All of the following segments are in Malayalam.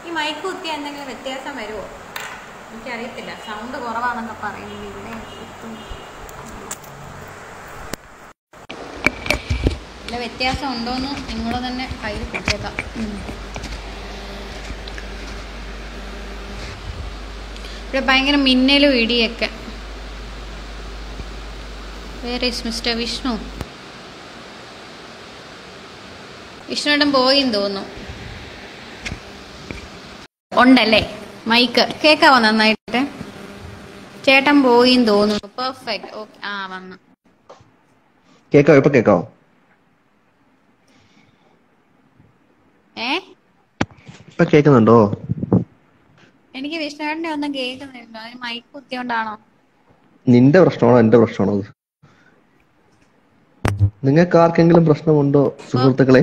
ഈ മൈക്ക് കുത്തിയ എന്തെങ്കിലും വ്യത്യാസം വരുമോ എനിക്കറിയത്തില്ല. സൗണ്ട് കുറവാണെന്നൊക്കെ പറയുന്നത് ഇവിടെ വല്ല വ്യത്യാസം ഉണ്ടോയെന്ന് നിങ്ങൾ തന്നെ കയ്യിൽ പിടിച്ചേക്കാം. ഇവിടെ ഭയങ്കര മിന്നലും ഇടിയൊക്കെ. വേറെ മിസ്റ്റർ വിഷ്ണു വിഷ്ണുവേട്ടൻ പോയിന്ന് തോന്നുന്നു. ഉണ്ടല്ലേ മൈക്ക് കേക്കാവോ നന്നായിട്ട്? ചേട്ടൻ പോയിന്ന് തോന്നുന്നു. പെർഫെക്റ്റ്. ഓക്കെ. ആ വന്നു കേക്കാവോ? ഇപ്പൊ കേക്കാവോ? ഇപ്പൊ കേക്കുന്നുണ്ടോ? എനിക്ക് വിഷ്ണുവേട്ടനെ ഒന്നും കേൾക്കുന്നില്ല. അതിന് മൈക്ക് കുത്തിയോണ്ടാണോ? നിന്റെ പ്രശ്നമാണോ എന്റെ പ്രശ്നമാണോ? നിങ്ങൾക്ക് ആർക്കെങ്കിലും പ്രശ്നമുണ്ടോ സുഹൃത്തുക്കളെ?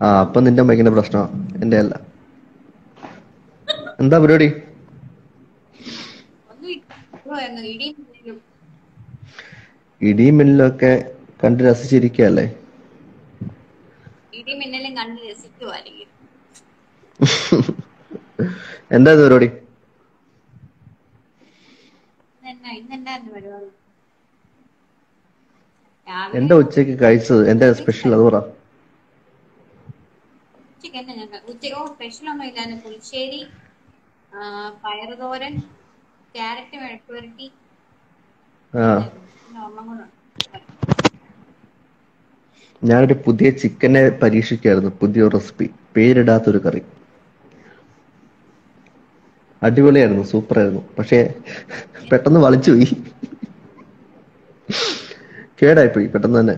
അപ്പൊ നിന്റെ മൈക്കിന്റെ പ്രശ്നമാ, എന്റെ അല്ല. എന്താ പരിപാടി? ഇടിയും മിന്നലും ഒക്കെ കണ്ട് രസിച്ചിരിക്കല്ലേ? ഇടിമിന്നലും കണ്ട് രസിക്കുവാ. എന്താ പരിപാടി? എന്താ ഉച്ചക്ക് കഴിച്ചത്? എന്താ സ്പെഷ്യൽ? അത് പറ. സ്പെഷ്യൽ ഒന്നും ഇല്ലായിരുന്നു. പുളിശ്ശേരി, പയറുതോരൻ, ക്യാരറ്റ് മെഴുക്കുവരട്ടി. ഞാനൊരു പുതിയ ചിക്കനെ പരീക്ഷിക്കായിരുന്നു. പുതിയ റെസിപ്പി, പേരിടാത്തൊരു കറി. അടിപൊളിയായിരുന്നു, സൂപ്പറായിരുന്നു. പക്ഷെ പെട്ടെന്ന് വളിച്ചുപോയി, കേടായിപ്പോയി പെട്ടെന്ന് തന്നെ.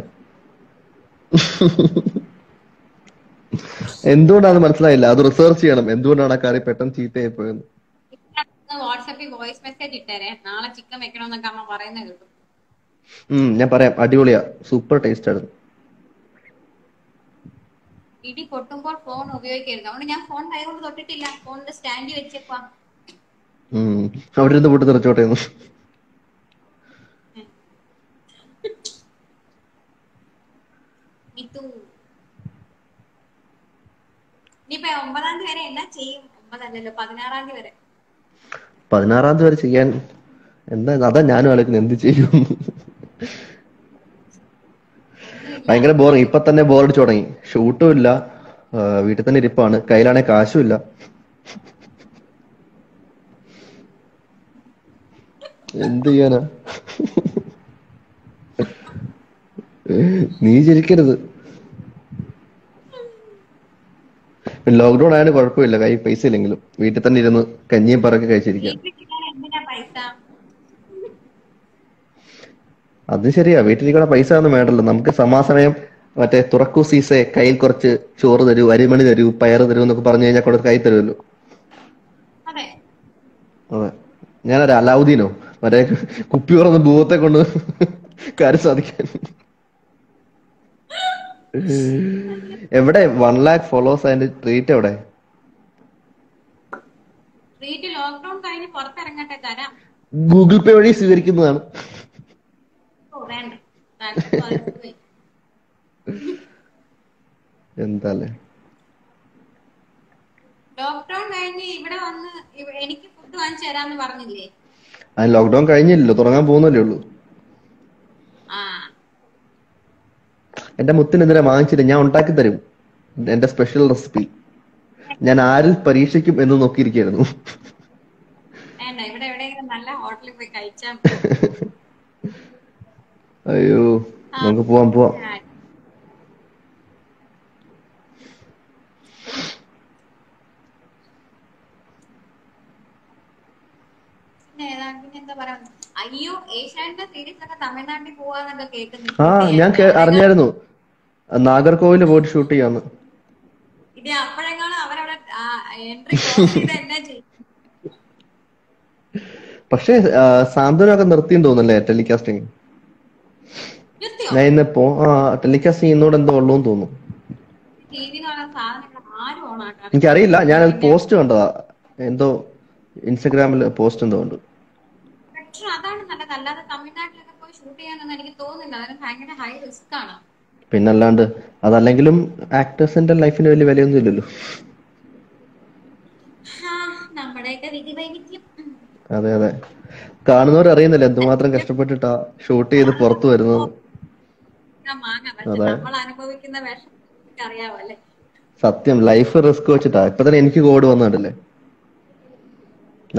എന്തുകൊണ്ടാണ് മനസ്സിലായില്ല. അത് റിസർച്ച് ചെയ്യണം, എന്തുകൊണ്ടാണ് ആ കറി പെട്ടെന്ന് ചീത്തയായി പോയെന്ന്. വാട്സാപ്പിൽ വോയിസ് മെസ്സേജ് ഇട്ടേരെ, നാളെ ചിക്കൻ വെക്കണമെന്നൊക്കെ അമ്മ പറയുന്നത് കേട്ടു. ഞാൻ പറയാം, അടിപൊളിയാ, സൂപ്പർ ടേസ്റ്റ് ആയിരുന്നു. ഇടി പൊട്ടുമ്പോൾ ഫോൺ ഉപയോഗിക്കരുത്. അതുകൊണ്ട് ഞാൻ ഫോൺ കൈകൊണ്ട് തൊട്ടിട്ടില്ല. ഫോണിന്റെ സ്റ്റാൻഡ് വെച്ചേക്കുവാ. അവിടെ ഇരുന്ന് പൊട്ടി തെറിച്ചോട്ടെ. ഇനിയിപ്പോ 9-ാം തീയതി വരെ എന്നാ ചെയ്യും? 9 16-ാം തീയതി വരെ. 16-ാം തീയതി വരെ ചെയ്യാൻ എന്താ? അതാ ഞാനും ആലോചിക്കുന്നത്, എന്ത് ചെയ്യും. ഭയങ്കര ബോറിങ്. ഇപ്പൊ തന്നെ ബോറടിച്ചു തുടങ്ങി. ഷൂട്ടും ഇല്ല, വീട്ടിൽ തന്നെ ഇരിപ്പാണ്, കയ്യിലാണെ കാശും ഇല്ല. എന്ത് ചെയ്യാനാ? നീ ചിരിക്കരുത്. ലോക്ക്ഡൌൺ ആയാലും കുഴപ്പമില്ല, കൈ പൈസ ഇല്ലെങ്കിലും വീട്ടിൽ തന്നെ ഇരുന്ന് കഞ്ഞിയും പറക്കി കഴിച്ചിരിക്കാം. അത് ശരിയാ, വീട്ടിലിരിക്കണ പൈസ ഒന്നും വേണ്ടല്ലോ. നമുക്ക് സമാസമയം മറ്റേ തുറക്കൂ സീസെ, കയ്യിൽ കുറച്ച് ചോറ് തരൂ, അരിമണി തരൂ, പയറ് തരൂ എന്നൊക്കെ പറഞ്ഞു കഴിഞ്ഞാൽ കൂടെ കൈ തരുമല്ലോ. അതെ, ഞാനൊരു അലാവുദ്ദീനോ മറ്റേ കുപ്പി തുറന്ന് ഭൂതത്തെ കൊണ്ട് കാര്യം സാധിക്കാൻ. എവിടെ 1 lakh ഫോളോവേഴ്സ്? അതിന്റെ ട്രീറ്റ് എവിടെ? ഗൂഗിൾ പേ വഴി സ്വീകരിക്കുന്നതാണ്. എന്താല്ലേ ലോക്ക്ഡൌൺ കഴിഞ്ഞ് ഇവിടെ വന്ന് എനിക്ക് ഫുഡ് വാങ്ങിച്ചു തരാന്ന് പറഞ്ഞില്ലേ? ലോക്ക്ഡൌൺ കഴിഞ്ഞില്ലല്ലോ, തുടങ്ങാൻ പോകുന്നല്ലേ ഉള്ളൂ. എന്റെ മുത്തിന് എന്തിനാ വാങ്ങിച്ചില്ല? ഞാൻ ഉണ്ടാക്കി തരും, എന്റെ സ്പെഷ്യൽ റെസിപ്പി. ഞാൻ ആരിൽ പരീക്ഷിക്കും എന്ന് നോക്കിയിരിക്കുന്നു. അയ്യോ, നമുക്ക് പോവാം. അയ്യോ, ഏഷ്യാനെറ്റ് സീരീസ് ഒക്കെ തമിഴ്നാട്ടിൽ പോവാന്നൊക്കെ കേൾക്കുന്നു. ഞാൻ അറിഞ്ഞായിരുന്നു, നാഗർകോവില് പോയിട്ട് ഷൂട്ട് ചെയ്യാന്ന്. ഇത് അപ്പോഴെങ്ങാനും അവരവിടെ എൻട്രി ക്ലോസ് ചെയ്ത് എന്നാ ചെയ്യും? പക്ഷെ സാന്ത്വനൊക്കെ നിർത്തിയെന്ന് തോന്നുന്നല്ലേ ടെലികാസ്റ്റിംഗ്? ഞാൻ ഇന്ന് ടെലികാസ്റ്റ് ചെയ്യുന്നോട് എന്തോ ഉള്ളൂന്ന് തോന്നുന്നു. എനിക്കറിയില്ല, ഞാനത് പോസ്റ്റ് കണ്ടതാ, എന്തോ ഇൻസ്റ്റഗ്രാമില് പോസ്റ്റ് എന്തോ ഉണ്ട്. അതാണ് നല്ലത്. അല്ലാതെ തമിഴ്നാട്ടിലൊക്കെ പോയി ഷൂട്ട് ചെയ്യാനൊന്നും എനിക്ക് തോന്നുന്നില്ല. അതിന് ഭയങ്കര ഹൈ റിസ്ക് ആണ്. പിന്നല്ലാണ്ട് അതല്ലെങ്കിലും ആക്ടേഴ്സിന്റെ ലൈഫിന് വലിയ വിലയൊന്നും ഇല്ലല്ലോ. നമ്മുടെയൊക്കെ വിധി വൈവിധ്യം. അതെ അതെ, കാണുന്നവർ അറിയുന്നില്ല എന്തുമാത്രം കഷ്ടപ്പെട്ടിട്ടാ ഷൂട്ട് ചെയ്ത് പുറത്തു വരുന്നത്. മാങ്ങ, പക്ഷെ അതെ, നമ്മൾ അനുഭവിക്കുന്ന വിഷം അറിയാവോ അല്ലേ? സത്യം ലൈഫ് റിസ്ക് വെച്ചിട്ടാ. ഇപ്പൊ തന്നെ എനിക്ക് കോവിഡ് വന്നിട്ടില്ലേ.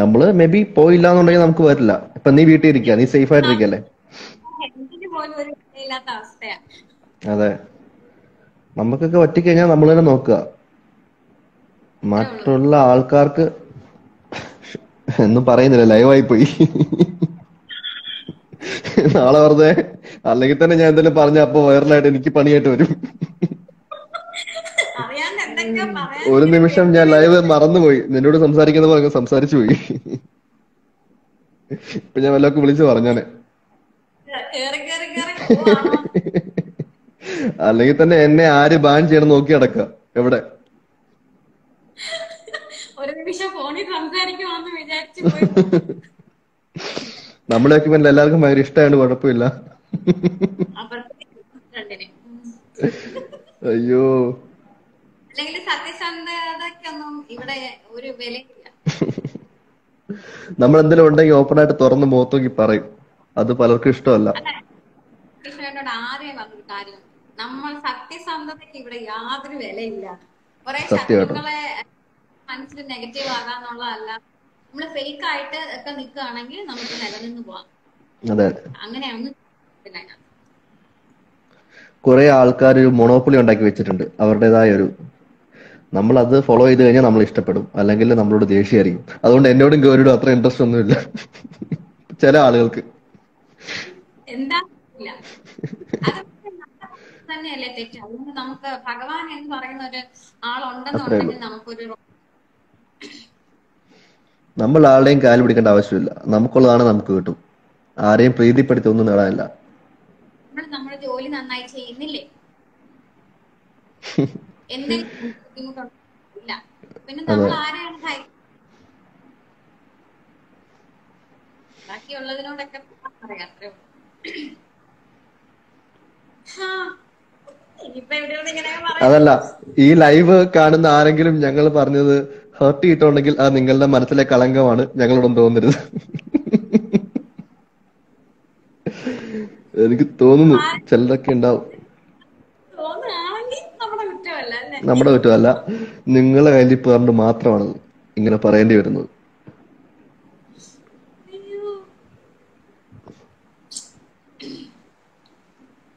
നമ്മള് മേ ബി പോയില്ലാന്നുണ്ടെങ്കിൽ നമുക്ക് വരില്ല. ഇപ്പൊ നീ വീട്ടിൽ ഇരിക്കുക, നീ സേഫ് ആയിട്ടിരിക്കല്ലേ. ഹെൽത്തിന് പോലും ഒരു ഇല്ലാത്ത അവസ്ഥയാ. അതെ, നമുക്കൊക്കെ പറ്റിക്കഴിഞ്ഞാൽ നമ്മൾ തന്നെ നോക്കുക. അത്രേ ഉള്ളൂ. മറ്റുള്ള ആൾക്കാർക്ക് ഒന്നും പറയുന്നില്ല, ലൈവായി പോയി. നാളെ വെറുതെ അല്ലെങ്കിൽ തന്നെ ഞാൻ എന്തെങ്കിലും പറഞ്ഞ അപ്പൊ വൈറലായിട്ട് എനിക്ക് പണിയായിട്ട് വരും. അറിയാണ്ട് എന്തൊക്കെയോ പറയാൻ ഒരു ഇങ്ങനെ നിമിഷം ഞാൻ ലൈവ് മറന്നുപോയി, നിന്നോട് സംസാരിക്കുന്ന പോലെ സംസാരിച്ചു പോയി. ഇപ്പൊ ഞാൻ വല്ലതൊക്കെ വിളിച്ചു പറഞ്ഞാനെ. കേറി കേറി കേറി പോവാണോ? അല്ലെങ്കിൽ തന്നെ എന്നെ ആര് ബാൻ ചെയ്യണം നോക്കി നടക്കുക എവിടെ. ഒരു നിമിഷം ഫോണിൽ സംസാരിക്കുവാന്ന് വിചാരിച്ചു പോയി. നമ്മുടെയൊക്കെ പിന്നെ എല്ലാവർക്കും ഭയങ്കര ഇഷ്ടമായത് കുഴപ്പമില്ല. അയ്യോ, അല്ലെങ്കിൽ സത്യസന്ധതയ്ക്കൊന്നും ഇവിടെ ഒരു വിലയില്ല. നമ്മൾ എന്തെങ്കിലും ഉണ്ടെങ്കിൽ ഓപ്പൺ ആയിട്ട് തുറന്ന് മുഖത്ത് നോക്കി പറയും. അത് പലർക്കും ഇഷ്ടമല്ല. കൃഷ്ണനോട് ആദ്യം പറഞ്ഞൊരു കാര്യം, നമ്മൾ സത്യസന്ധതയ്ക്ക് ഇവിടെ യാതൊരു വിലയില്ല. കുറെ സത്യമായിട്ടും. ശത്രുക്കളെ മനസ്സിൽ നെഗറ്റീവ് ആകാന്നുള്ളതല്ല, നമ്മള് ഫേക്ക് ആയിട്ട് ഒക്കെ നിൽക്കുകയാണെങ്കിൽ നമുക്ക് നിലനിന്ന് പോവാം. അതെ, അങ്ങനെയാണ്. കുറെ ആൾക്കാർ ഒരു മൊണോപ്പൊളി ഉണ്ടാക്കി വെച്ചിട്ടുണ്ട് അവരുടേതായ ഒരു. നമ്മൾ അത് ഫോളോ ചെയ്ത് കഴിഞ്ഞാൽ നമ്മൾ ഇഷ്ടപ്പെടും, അല്ലെങ്കിൽ നമ്മളോട് ദേഷ്യമായിരിക്കും. അതുകൊണ്ട് എന്നോടും ഗൗരിയോടും അത്ര ഇൻട്രസ്റ്റ് ഒന്നുമില്ല ചില ആളുകൾക്ക്. എന്താ അത് തന്നെയല്ലേ തെറ്റ്. അതുകൊണ്ട് നമുക്ക് ഭഗവാൻ എന്ന് പറയുന്ന ഒരു അത്രേ ഉള്ളൂ. ആളുണ്ടെന്നുണ്ടെങ്കിൽ നമുക്കൊരു നമ്മൾ ആരുടെയും കാല് പിടിക്കേണ്ട ആവശ്യമില്ല. നമുക്കുള്ളതാണ് നമുക്ക് കിട്ടും. ആരെയും പ്രീതിപ്പെടുത്തി ഒന്നും നേടാനില്ല. നമ്മുടെ ജോലി നന്നായി ചെയ്യുന്നില്ലേ, എന്തെങ്കിലും ബുദ്ധിമുട്ടില്ല, പിന്നെ നമ്മൾ ആരെയാണ് ബാക്കിയുള്ളതിനോടൊക്കെ പറയാം. അത്രേ ഉള്ളൂ. ഇനിയിപ്പോ എവിടെയാണ് ഇങ്ങനെ അതല്ല, ഈ ലൈവ് കാണുന്ന ആരെങ്കിലും ഞങ്ങൾ പറഞ്ഞത് ഹേർട്ട് ചെയ്തിട്ടുണ്ടെങ്കിൽ അത് നിങ്ങളുടെ മനസ്സിലെ കളങ്കമാണ്, ഞങ്ങളോടൊന്നും തോന്നരുത്. എനിക്ക് തോന്നുന്നു ചിലരൊക്കെ ഉണ്ടാവും. തോന്നുകയാണെങ്കിൽ നമ്മുടെ കുറ്റമല്ല അല്ലേ? നമ്മുടെ കുറ്റമല്ല, നിങ്ങളെ കയ്യിൽ പറഞ്ഞിട്ട് മാത്രമാണ് ഇങ്ങനെ പറയേണ്ടി വരുന്നത്.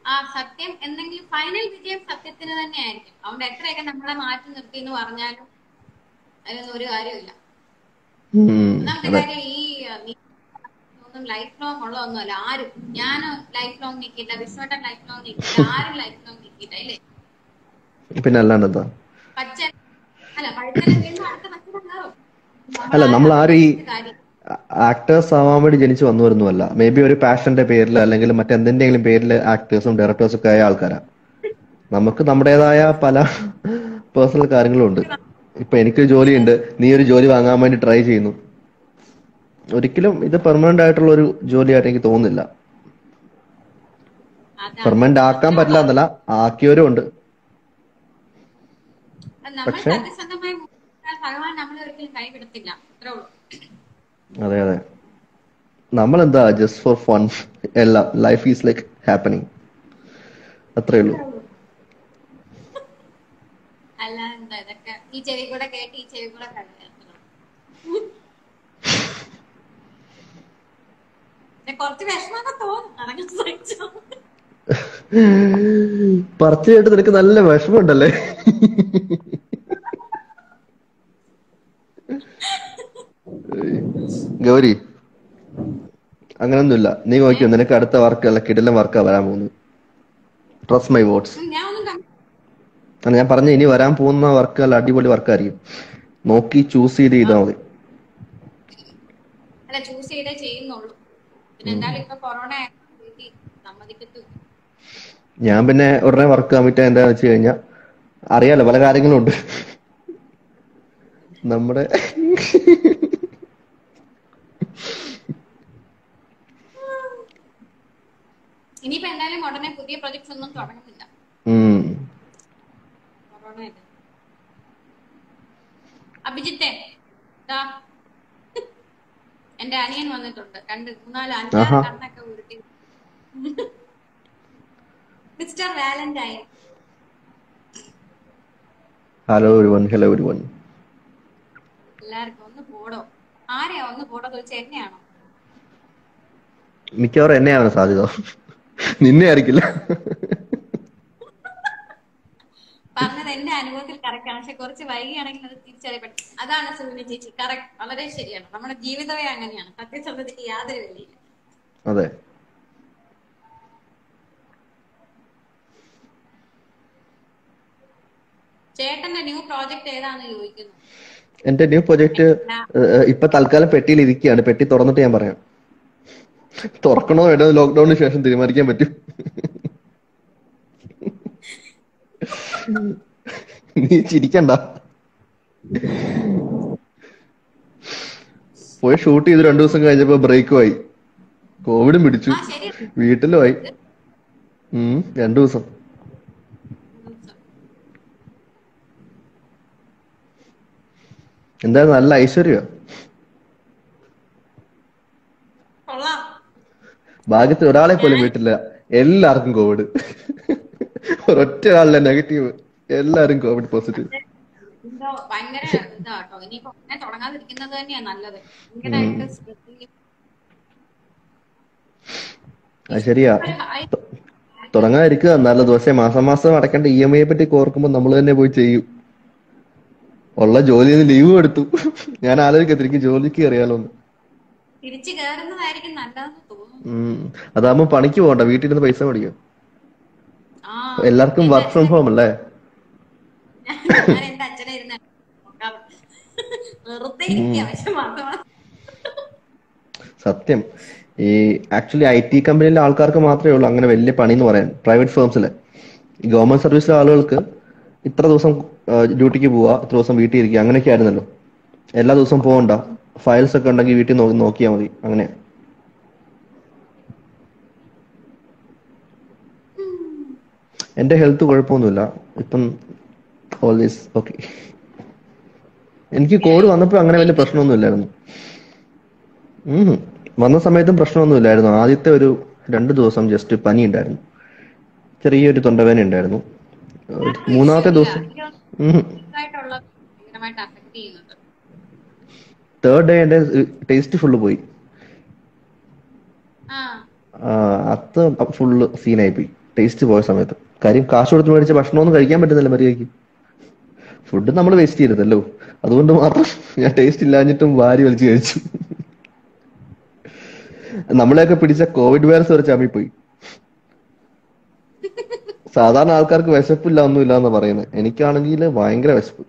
ആ സത്യം എന്തെങ്കിലും ഫൈനൽ വിജയം സത്യത്തിന് തന്നെ ആയിരിക്കും. അതുകൊണ്ട് എത്രയൊക്കെ നമ്മളെ മാറ്റി നിർത്തി എന്ന് പറഞ്ഞാലും അതിനൊന്നും ഒരു കാര്യമില്ല. ഒന്നാമത്തെ കാര്യം, ഈ ഒന്നും ലൈഫ് ലോങ് ഉള്ളതൊന്നുമല്ല. ആരും, ഞാൻ ലൈഫ് ലോങ് നിൽക്കില്ല, വിശ്വട്ടൻ ലൈഫ് ലോങ് നിൽക്കില്ല, ആരും ലൈഫ് ലോങ് നിൽക്കില്ല ഇല്ലേ? പിന്നെ അല്ലാണ്ട് എന്താ. പച്ച അല്ല പഴുത്തല വീണ്ടും അടുത്ത പച്ചല കയറും. അല്ല, നമ്മൾ ആരും ഈ കാര്യം ആക്ടേഴ്സ് ആവാൻ വേണ്ടി ജനിച്ചു വന്നു വരുന്നതല്ല. മേ ബി ഒരു പാഷന്റെ പേരിൽ അല്ലെങ്കിൽ മറ്റെന്തെങ്കിലും പേരിൽ ആക്ടേഴ്സും ഡയറക്ടേഴ്സും ഒക്കെ ആയ ആൾക്കാരാണ്. നമുക്ക് നമ്മുടേതായ പല പേഴ്സണൽ കാര്യങ്ങളും ഉണ്ട്. ഇപ്പൊ എനിക്കൊരു ജോലിയുണ്ട്, നീ ഒരു ജോലി വാങ്ങാൻ വേണ്ടി ട്രൈ ചെയ്യുന്നു. ഒരിക്കലും ഇത് പെർമനന്റ് ആയിട്ടുള്ള ഒരു ജോലിയായിട്ട് എനിക്ക് തോന്നുന്നില്ല. പെർമനന്റ് ആക്കാൻ പറ്റില്ല എന്നല്ല, ആക്കിയവരും ഉണ്ട്. പക്ഷെ ഭഗവാൻ നമ്മളെ ഒരിക്കലും കൈവിടത്തില്ല. അത്രേ ഉള്ളൂ. അതെ അതെ, നമ്മളെന്താ ജസ്റ്റ് ഫോർ ഫൺ. എല്ലാം ലൈഫ് ഈസ് ലൈക്ക് ഹാപ്പനിങ്, അത്രേ ഉള്ളൂ. അല്ല എന്താ ഇതൊക്കെ ഈ ചെവി കൂടെ കേട്ട് ഈ ചെവി കൂടെ കുറച്ച് വിഷമൊക്കെ തോന്നും. അതൊക്കെ സഹിച്ചോ. പറച്ചു കേട്ട് നിനക്ക് നല്ല വിഷമമുണ്ടല്ലേ. ഗൗരി, അങ്ങനൊന്നുമില്ല. നീ നോക്കിയോ, നിനക്ക് അടുത്ത വർക്ക് അല്ല കിടിലൻ വർക്കാ വരാൻ പോകുന്നത്. Trust my words. ഞാൻ പറഞ്ഞ ഇനി വരാൻ പോകുന്ന വർക്ക് അല്ല അടിപൊളി വർക്കായിരിക്കും. നോക്കി ചൂസ് ചെയ്താൽ മതി. അല്ല, ചൂസ് ചെയ്തേ ചെയ്യുന്നുള്ളൂ. പിന്നെ എന്തായാലും ഇപ്പൊ കൊറോണ സമ്മതിക്കത്തു. ഞാൻ പിന്നെ ഉടനെ വർക്ക് കമ്മിറ്റ് എന്താന്ന് വെച്ച് കഴിഞ്ഞാൽ അറിയാലോ പല കാര്യങ്ങളും ഉണ്ട് നമ്മുടെ. ഇനിയിപ്പോ എന്തായാലും ഉടനെ പുതിയ പ്രൊജക്ട്സ് ഒന്നും തുടങ്ങുന്നില്ല. കൊറോണയല്ലേ. അഭിജിത്തെ എന്റെ അനിയൻ വന്നിട്ടുണ്ട്. 2, 3, 4, 5 കണ്ണൊക്കെ ഉരുട്ടി. Mister Valentine. Hello everyone. എല്ലാവർക്കും ഒന്ന് പോടോ. ആരെയാ ഒന്ന് പോടോ ചോദിച്ചാൽ എന്നെയാണോ? മിക്കവാറും എന്നെയാണ് സാധ്യത, നിന്നെ ആയിരിക്കില്ല. പറഞ്ഞത് എന്റെ അനുഭവത്തിൽ കറക്റ്റ് ആണ്. പക്ഷെ കുറച്ച് വൈകിയാണെങ്കിൽ അത് തിരിച്ചറിയപ്പെടും. അതാണ് സുനിൽ ചേച്ചി കറക്റ്റ്, വളരെ ശരിയാണ്. നമ്മുടെ ജീവിതമേ അങ്ങനെയാണ്. സത്യസന്ധതയ്ക്ക് യാതൊരു വിലയില്ല. അതെ. ചേട്ടന്റെ ന്യൂ പ്രോജക്ട് ഏതാന്ന് ചോദിക്കുന്നു. എന്റെ ന്യൂ പ്രൊജക്ട് ഇപ്പൊ തൽക്കാലം പെട്ടിയിൽ ഇരിക്കുകയാണ്. പെട്ടി തുറന്നിട്ട് ഞാൻ പറയാം. തുറക്കണോ വേണ്ടോ ലോക്ക്ഡൌണിന് ശേഷം തീരുമാനിക്കാൻ പറ്റും. നീ ചിരിക്കണ്ട. പോയി ഷൂട്ട് ചെയ്ത് 2 ദിവസം കഴിഞ്ഞപ്പോ ബ്രേക്കുമായി, കോവിഡും പിടിച്ചു, വീട്ടിലുമായി. 2 ദിവസം. എന്തായാലും നല്ല ഐശ്വര്യ. ഭാഗ്യത്തിൽ ഒരാളെ പോലും വീട്ടില്ല. എല്ലാവർക്കും കോവിഡ്. ഒരൊറ്റ ആളില്ല നെഗറ്റീവ്, എല്ലാരും കോവിഡ് പോസിറ്റീവ്. ഭയങ്കര ഇതാട്ടോ. ഇനിയിപ്പോ തുടങ്ങാതിരിക്കുന്നത് തന്നെയാ നല്ലത്. ശരിയാ, തുടങ്ങാതിരിക്കുക നല്ല. ദിവസം മാസം അടക്കേണ്ട EMI പറ്റി ഓർക്കുമ്പോ നമ്മൾ തന്നെ പോയി ചെയ്യും. ഉള്ള ജോലിയിൽ നിന്ന് ലീവും എടുത്തു. ഞാൻ ആലോചിക്കത്തിരിക്കും ജോലിക്ക് കയറിയാലോന്ന്. തിരിച്ചു കയറുന്നതായിരിക്കും നല്ലതെന്ന് തോന്നുന്നു. അതാകുമ്പോ പണിക്ക് പോകണ്ട, വീട്ടിലിരുന്ന് പൈസ മേടിക്കും. എല്ലാവർക്കും വർക്ക് ഫ്രം ഹോം അല്ലേ? എന്റെ അച്ഛനെ ഇരുന്ന് വെറുതെ ഇരിക്കുക. പക്ഷെ സത്യം, ഈ ആക്ച്വലി IT കമ്പനിയിലെ ആൾക്കാർക്ക് മാത്രമേ ഉള്ളൂ അങ്ങനെ വലിയ പണി എന്ന് പറയാൻ. പ്രൈവറ്റ് ഫേംസിലെ ഗവൺമെന്റ് സർവീസിലെ ആളുകൾക്ക് ഇത്ര ദിവസം ഡ്യൂട്ടിക്ക് പോവാ, ഇത്ര ദിവസം വീട്ടിൽ ഇരിക്കുക, അങ്ങനെയൊക്കെ ആയിരുന്നല്ലോ. എല്ലാ ദിവസവും പോകണ്ട, ഫയൽസ് ഒക്കെ ഉണ്ടെങ്കിൽ വീട്ടിൽ നോക്കിയാൽ മതി. അങ്ങനെ എന്റെ ഹെൽത്ത് കുഴപ്പമൊന്നുമില്ല ഇപ്പം, ഓൾവേസ് ഓക്കെ. എനിക്ക് കോവിഡ് വന്നപ്പോൾ അങ്ങനെ വലിയ പ്രശ്നമൊന്നും ഇല്ലായിരുന്നു. വന്ന സമയത്തും പ്രശ്നമൊന്നും ഇല്ലായിരുന്നു. ആദ്യത്തെ ഒരു 2 ദിവസം ജസ്റ്റ് പനി ഉണ്ടായിരുന്നു, ചെറിയൊരു തൊണ്ടവേദന ഉണ്ടായിരുന്നു. 3-ാമത്തെ ദിവസം 3rd ഡേ എന്റെ ടേസ്റ്റ് ഫുള്ള് പോയി. അത് ഫുള്ള് സീനായി പോയി ടേസ്റ്റ് പോയ സമയത്ത്. കാര്യം കാശ് കൊടുത്ത് മേടിച്ച ഭക്ഷണമൊന്നും കഴിക്കാൻ പറ്റുന്നില്ല മര്യാദയ്ക്ക്. ഫുഡ് നമ്മൾ വേസ്റ്റ് ചെയ്യരുതല്ലോ, അതുകൊണ്ട് മാത്രം ഞാൻ ടേസ്റ്റ് ഇല്ലാഞ്ഞിട്ടും വാരി വലിച്ചു കഴിച്ചു. നമ്മളെയൊക്കെ പിടിച്ച കോവിഡ് വൈറസ് വരെ ചമ്മിപ്പോയി. സാധാരണ ആൾക്കാർക്ക് വിശപ്പില്ല, ഒന്നുമില്ല എന്ന് പറയുന്നത്. എനിക്കാണെങ്കിൽ ഭയങ്കര വിശപ്പ്.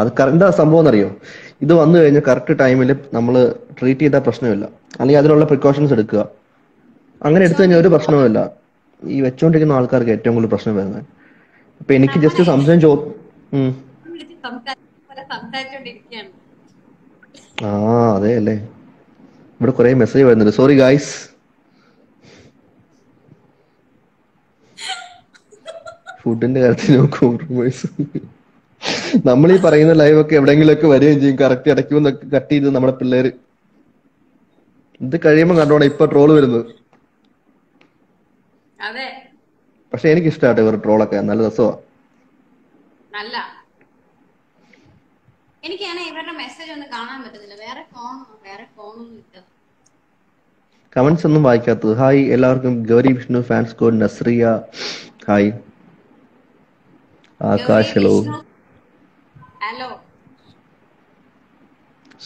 അത് എന്താ സംഭവം എന്നറിയോ? ഇത് വന്നു കഴിഞ്ഞാൽ കറക്റ്റ് ടൈമിൽ നമ്മൾ ട്രീറ്റ് ചെയ്താൽ പ്രശ്നമില്ല, അല്ലെങ്കിൽ അതിനുള്ള പ്രിക്കോഷൻസ് എടുക്കുക. അങ്ങനെ എടുത്തു കഴിഞ്ഞാൽ ഒരു പ്രശ്നവുമില്ല. ഈ വെച്ചോണ്ടിരിക്കുന്ന ആൾക്കാർക്ക് ഏറ്റവും കൂടുതൽ പ്രശ്നം വരുന്നത്. ഇപ്പൊ എനിക്ക് ജസ്റ്റ് സംശയം അതെ അല്ലേ, ഇവിടെ കുറെ മെസ്സേജ് വരുന്നുണ്ട്. Sorry guys. ഫുഡിന്റെ കാര്യത്തിൽ നമുക്ക് കോംപ്രമൈസ്. നമ്മൾ ഈ പറയുന്ന ലൈവ് ഒക്കെ എവിടെയെങ്കിലും ഒക്കെ വരികയും ചെയ്യും. കറക്റ്റ് ഇടയ്ക്കുന്നൊക്കെ കട്ട് ചെയ്ത് നമ്മുടെ പിള്ളേര്. ഇത് കഴിയുമ്പോ കണ്ടോണം ഇപ്പൊ ട്രോള് വരുന്നത്. പക്ഷെ എനിക്ക് ഇഷ്ടമാട്ടെ ഇവർ ട്രോളൊക്കെ, നല്ല രസമാണ്. കമന്റ്സ് ഒന്നും വായിക്കാത്തത്. ഹായ് എല്ലാവർക്കും. Gauri Vishnu fans code Nazriya hi. Akash hello.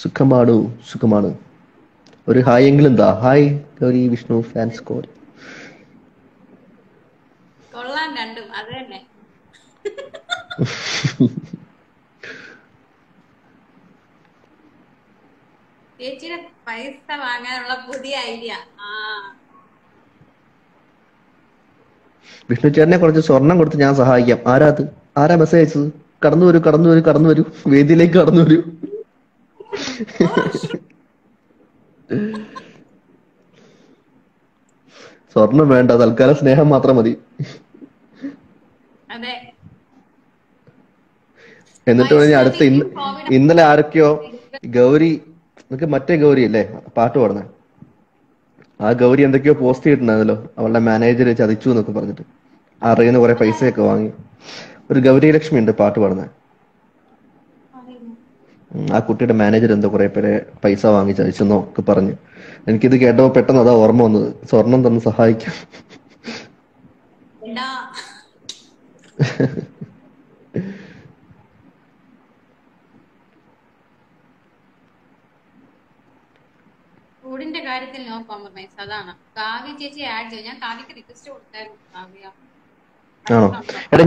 സുഖമാണ്. ഒരു ഹായ് എങ്കിലും എന്താ? Hi Gauri Vishnu fans code. ചേച്ചിയുടെ പൈസ വാങ്ങാനുള്ള പുതിയ ഐഡിയ. വിഷ്ണു ചേട്ടനെ കുറച്ച് സ്വർണം കൊടുത്ത് ഞാൻ സഹായിക്കാം. ആരാ മെസ്സേജ് അയച്ചത്? കടന്നു വരൂ, കടന്നു വരൂ, കടന്നു വരൂ, വേദിയിലേക്ക് കടന്നു വരൂ. സ്വർണം വേണ്ട, തൽക്കാലം സ്നേഹം മാത്രം മതി. അതെ, എന്നിട്ട് പറഞ്ഞ അടുത്ത വൈഷ്ണവിക്കും കോവിഡ് ഇന്നലെ ആരൊക്കെയോ ഗൗരി, നിനക്ക് മറ്റേ ഗൗരി അല്ലേ പാട്ട് പാടുന്നത്, ആ ഗൗരി എന്തൊക്കെയോ പോസ്റ്റ് ചെയ്തിട്ടുണ്ടായിരുന്നല്ലോ, അവളുടെ മാനേജർ ചതിച്ചു എന്നൊക്കെ പറഞ്ഞിട്ട് അറിയുന്ന കുറെ അതാരാ പൈസയൊക്കെ വാങ്ങി. ഒരു ഗൗരി ലക്ഷ്മി ഉണ്ട് പാട്ട് പാടുന്നത്. അറിയുന്നു? ആ കുട്ടിയുടെ മാനേജർ എന്തോ കുറെ പേരെ പൈസ വാങ്ങി ചതിച്ചെന്നോ ഒക്കെ പറഞ്ഞു. എനിക്കിത് കേട്ടപ്പോ പെട്ടെന്ന് അതാ ഓർമ്മ വന്നത്, സ്വർണം തന്ന് സഹായിക്കാം. എടാ, ഫുഡിന്റെ കാര്യത്തിൽ നോ കോംപ്രമൈസ്. അതാണ് കാവ്യ ചേച്ചി ആഡ് ചെയ്യും. ഞാൻ കാവ്യക്ക് റിക്വസ്റ്റ് കൊടുത്തായിരുന്നു. കാവ്യ ആണോ? പറ്റുന്നുണ്ടോ? എടാ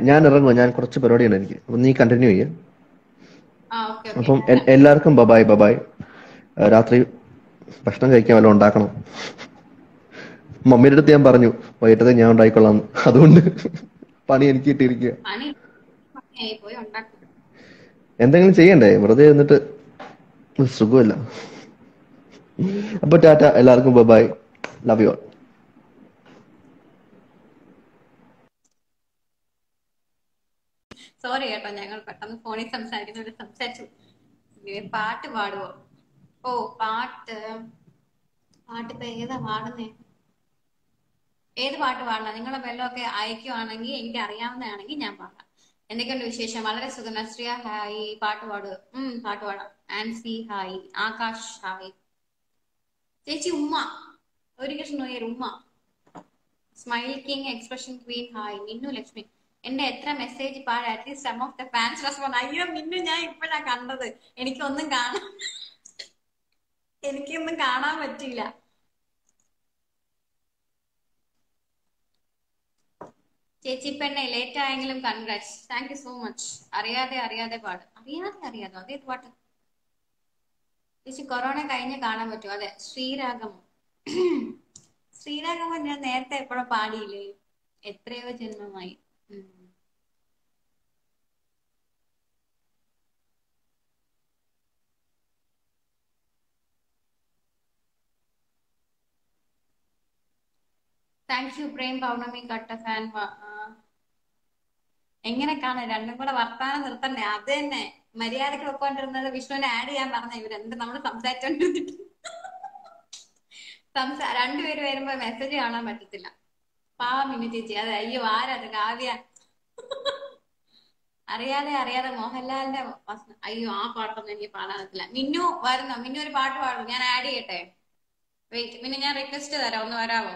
ഞാൻ ഇറങ്ങുക, ഞാൻ കുറച്ച് പരിപാടിയുണ്ട് എനിക്ക്, അപ്പൊ നീ കണ്ടിന്യൂ ചെയ്യ. ആ, ഓക്കെ ഓക്കെ. അപ്പം എല്ലാവർക്കും ബബായ് ബബായ്. രാത്രി ഭക്ഷണം കഴിക്കാൻ വല്ലതും ഉണ്ടാക്കണം. മമ്മിയുടെ അടുത്ത് ഞാൻ പറഞ്ഞു വൈകിട്ടത്തെ ഞാൻ ഉണ്ടായിക്കൊള്ളാം, അതുകൊണ്ട് പണി എനിക്ക് കിട്ടിയിരിക്കുക. പണി പണിയായി പോയി ഉണ്ടാക്കും. എന്തെങ്കിലും ചെയ്യണ്ടേ, വെറുതെ ഇരുന്നിട്ട് ഒരു സുഖമില്ല. അപ്പൊ ടാറ്റ, എല്ലാവർക്കും ബബായ്, ലവ് യു. സോറി കേട്ടോ, ഞങ്ങൾ പെട്ടെന്ന് ഫോണിൽ സംസാരിച്ചു. പാട്ട് പാടുവോ? ഓ, പാട്ട് ഇപ്പൊ ഏതാ പാടുന്നേ? ഏത് പാട്ട് പാടണം? നിങ്ങളെ വെല്ലമൊക്കെ അയക്കുവാണെങ്കിൽ, എനിക്ക് അറിയാവുന്നതാണെങ്കിൽ ഞാൻ പാടാം. എന്തൊക്കെയുണ്ട് വിശേഷം? വളരെ സുഖം. നസ്രിയ ഹായ്. പാട്ട് പാട്. പാട്ട് പാടാം. ആൻസി ഹായ്. ആകാശ് ഹായ്. ചേച്ചി ഉമ്മ, ഒരു കൃഷ്ണ ഉമ്മ. Smile king expression queen hi. Minnu Lakshmi, എന്റെ എത്ര മെസ്സേജ് പാട്, at least some of the fans respond. അയ്യോ മിന്നു, ഞാൻ ഇപ്പോഴാ കണ്ടത്. എനിക്കൊന്നും കാണാൻ പറ്റില്ല. ചേച്ചി പെണ്ണെ, ലേറ്റ് ആയെങ്കിലും congrats. Thank you so much. അറിയാതെ പാട്. അറിയാതെ അതേത് പാട്ട്? ചേച്ചി കൊറോണ കഴിഞ്ഞ് കാണാൻ പറ്റുമോ? അതെ. ശ്രീരാഗമം ഞാൻ നേരത്തെ എപ്പോഴും പാടിയില്ലേ, എത്രയോ ജന്മമായി. താങ്ക് യു പ്രേം പൗർണമി കട്ട ഫാൻ. എങ്ങനെ കാണാൻ രണ്ടും കൂടെ വർത്താനം നിർത്തണ്ടേ? അത് തന്നെ മര്യാദക്ക് വെക്കൊണ്ടിരുന്നത്. വിഷ്ണുവിനെ ആഡ് ചെയ്യാൻ പറഞ്ഞ ഇവരെന്ത് നമ്മൾ സംസാരിച്ചോണ്ടിരുന്നിട്ട് രണ്ടുപേര് വരുമ്പോ മെസ്സേജ് കാണാൻ പറ്റത്തില്ല. മിന്നു ചേച്ചി, അതെ. അയ്യോ, ആരത്? കാവ്യ. അറിയാതെ മോഹൻലാലിന്റെ അയ്യോ, ആ പാട്ടൊന്നും എനിക്ക് പാടാൻ പറ്റില്ല. മിന്നു വരുന്നോ? മിന്നു ഒരു പാട്ട് പാടും, ഞാൻ ആഡ് ചെയ്യട്ടെ. വെയിറ്റ്, പിന്നെ ഞാൻ റിക്വസ്റ്റ് തരാം, ഒന്ന് വരാവോ?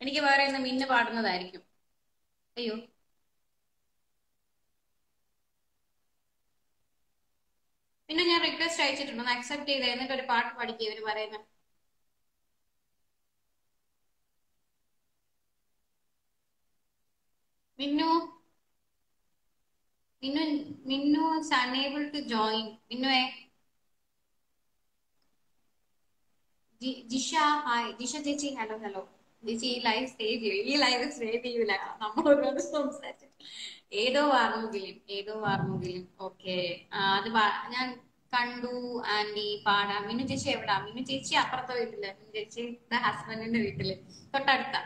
എനിക്ക് വേറെ ഇന്ന് മിന്നു പാടുന്നതായിരിക്കും. അയ്യോ, പിന്നെ ഞാൻ റിക്വസ്റ്റ് അയച്ചിട്ടുണ്ട്, ഒന്ന് അക്സെപ്റ്റ് ചെയ്ത് എന്നിട്ട് ഒരു പാട്ട് പഠിക്കുക ഇവര് പറയുന്നത്. Minnu is unable to join. മിന്നുവേ. ജിഷ ഹായ്. ജിഷ ചേച്ചി ഹലോ. ചേച്ചി ഈ ലൈവ് സേവ് ചെയ്യൂല, നമ്മൾ ഒരുപാട് സംസാരിച്ചു. ഏതോ വാർമുകിലും. ഓക്കെ, അത് ഞാൻ കണ്ടു. ആന്റി പാടാം. മിന്നു ചേച്ചി എവിടാ? മിന്നു ചേച്ചി അപ്പുറത്തെ വീട്ടില്. മിന്നു ചേച്ചി ഹസ്ബൻഡിന്റെ വീട്ടില്, തൊട്ടടുത്ത.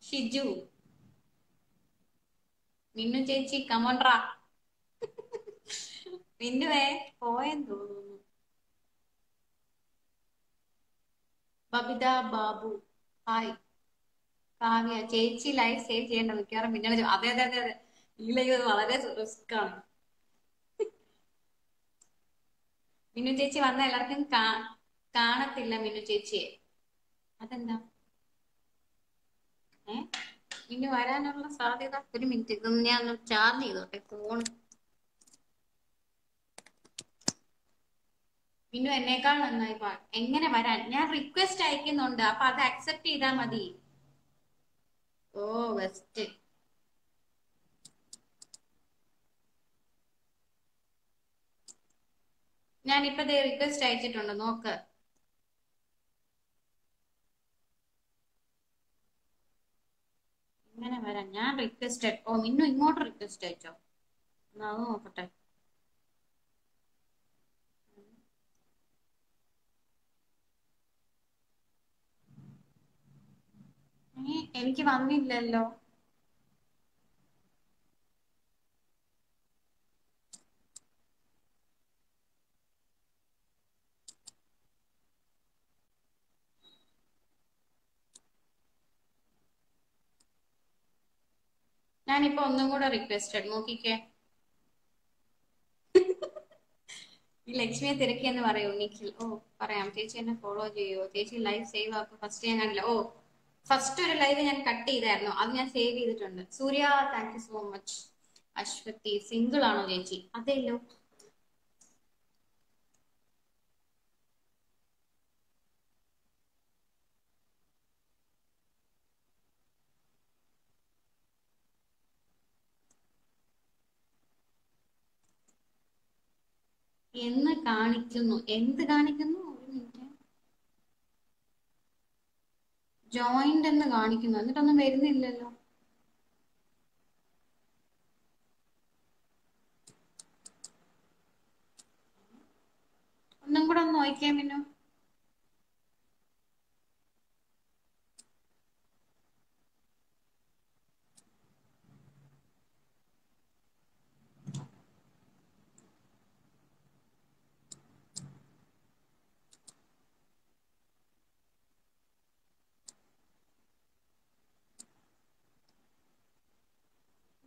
ഷിജു, മിന്നു ചേച്ചി കമോൺട്രാ. മിന്നുവേ പോയെന്ന് തോന്നുന്നു. ബബിത ബാബു ഹായ്. കാവ്യ ചേച്ചി ലൈവ് സേവ് ചെയ്യേണ്ട, മിക്കവാറും പിന്നെ. അതെ. ഈ ലൈവ് വളരെ റിസ്ക് ആണ്. മിന്നു ചേച്ചി വന്ന എല്ലാവർക്കും കാണത്തില്ല മിന്നു ചേച്ചിയെ. അതെന്താ? മിന്നു വരാനുള്ള സാധ്യത? ഒരു മിനിറ്റ്, ഇതൊന്ന് ഞാൻ ചാർജ് ചെയ്തോട്ടെ ഫോൺ. മിന്നു എന്നേക്കാൾ നന്നായി എങ്ങനെ വരാൻ? ഞാൻ റിക്വസ്റ്റ് അയക്കുന്നുണ്ട്, അപ്പൊ അത് അക്സെപ്റ്റ് ചെയ്താൽ മതി. ഓ, വെസ്റ്റ്. ഞാനിപ്പോ റിക്വസ്റ്റ് അയച്ചിട്ടുണ്ട്, നോക്ക്. ഇങ്ങനെ വരാം. ഞാൻ റിക്വസ്റ്റ് മിന്നു ഇങ്ങോട്ട് റിക്വസ്റ്റ് അയച്ചോ? അത് നോക്കട്ടെ. എനിക്ക് വന്നില്ലല്ലോ. ഞാനിപ്പോ ഒന്നും കൂടെ റിക്വസ്റ്റഡ് നോക്കിക്കേ. ഈ ലക്ഷ്മിയെ തിരക്കിയെന്ന് പറയൂ നിഖിൽ. പറയാം. ചേച്ചി എന്നെ ഫോളോ ചെയ്യോ? ചേച്ചി ലൈവ് സേവ് ആക്കും. ഫസ്റ്റ് ഞാൻ കണ്ടില്ല. ഫസ്റ്റ് ഒരു ലൈവ് ഞാൻ കട്ട് ചെയ്തായിരുന്നു, അത് ഞാൻ സേവ് ചെയ്തിട്ടുണ്ട്. Surya thank you so much. Aswathi single ആണോ ചേച്ചി? അതെല്ലോ. എന്ന് കാണിക്കുന്നു. എന്ത് കാണിക്കുന്നു? ഒരു മിനിറ്റ്. ജോയിന്റ് എന്ന് കാണിക്കുന്നു, എന്നിട്ടൊന്നും വരുന്നില്ലല്ലോ. ഒന്നും കൂടെ ഒന്ന് നോക്കിയാ മിന്നു.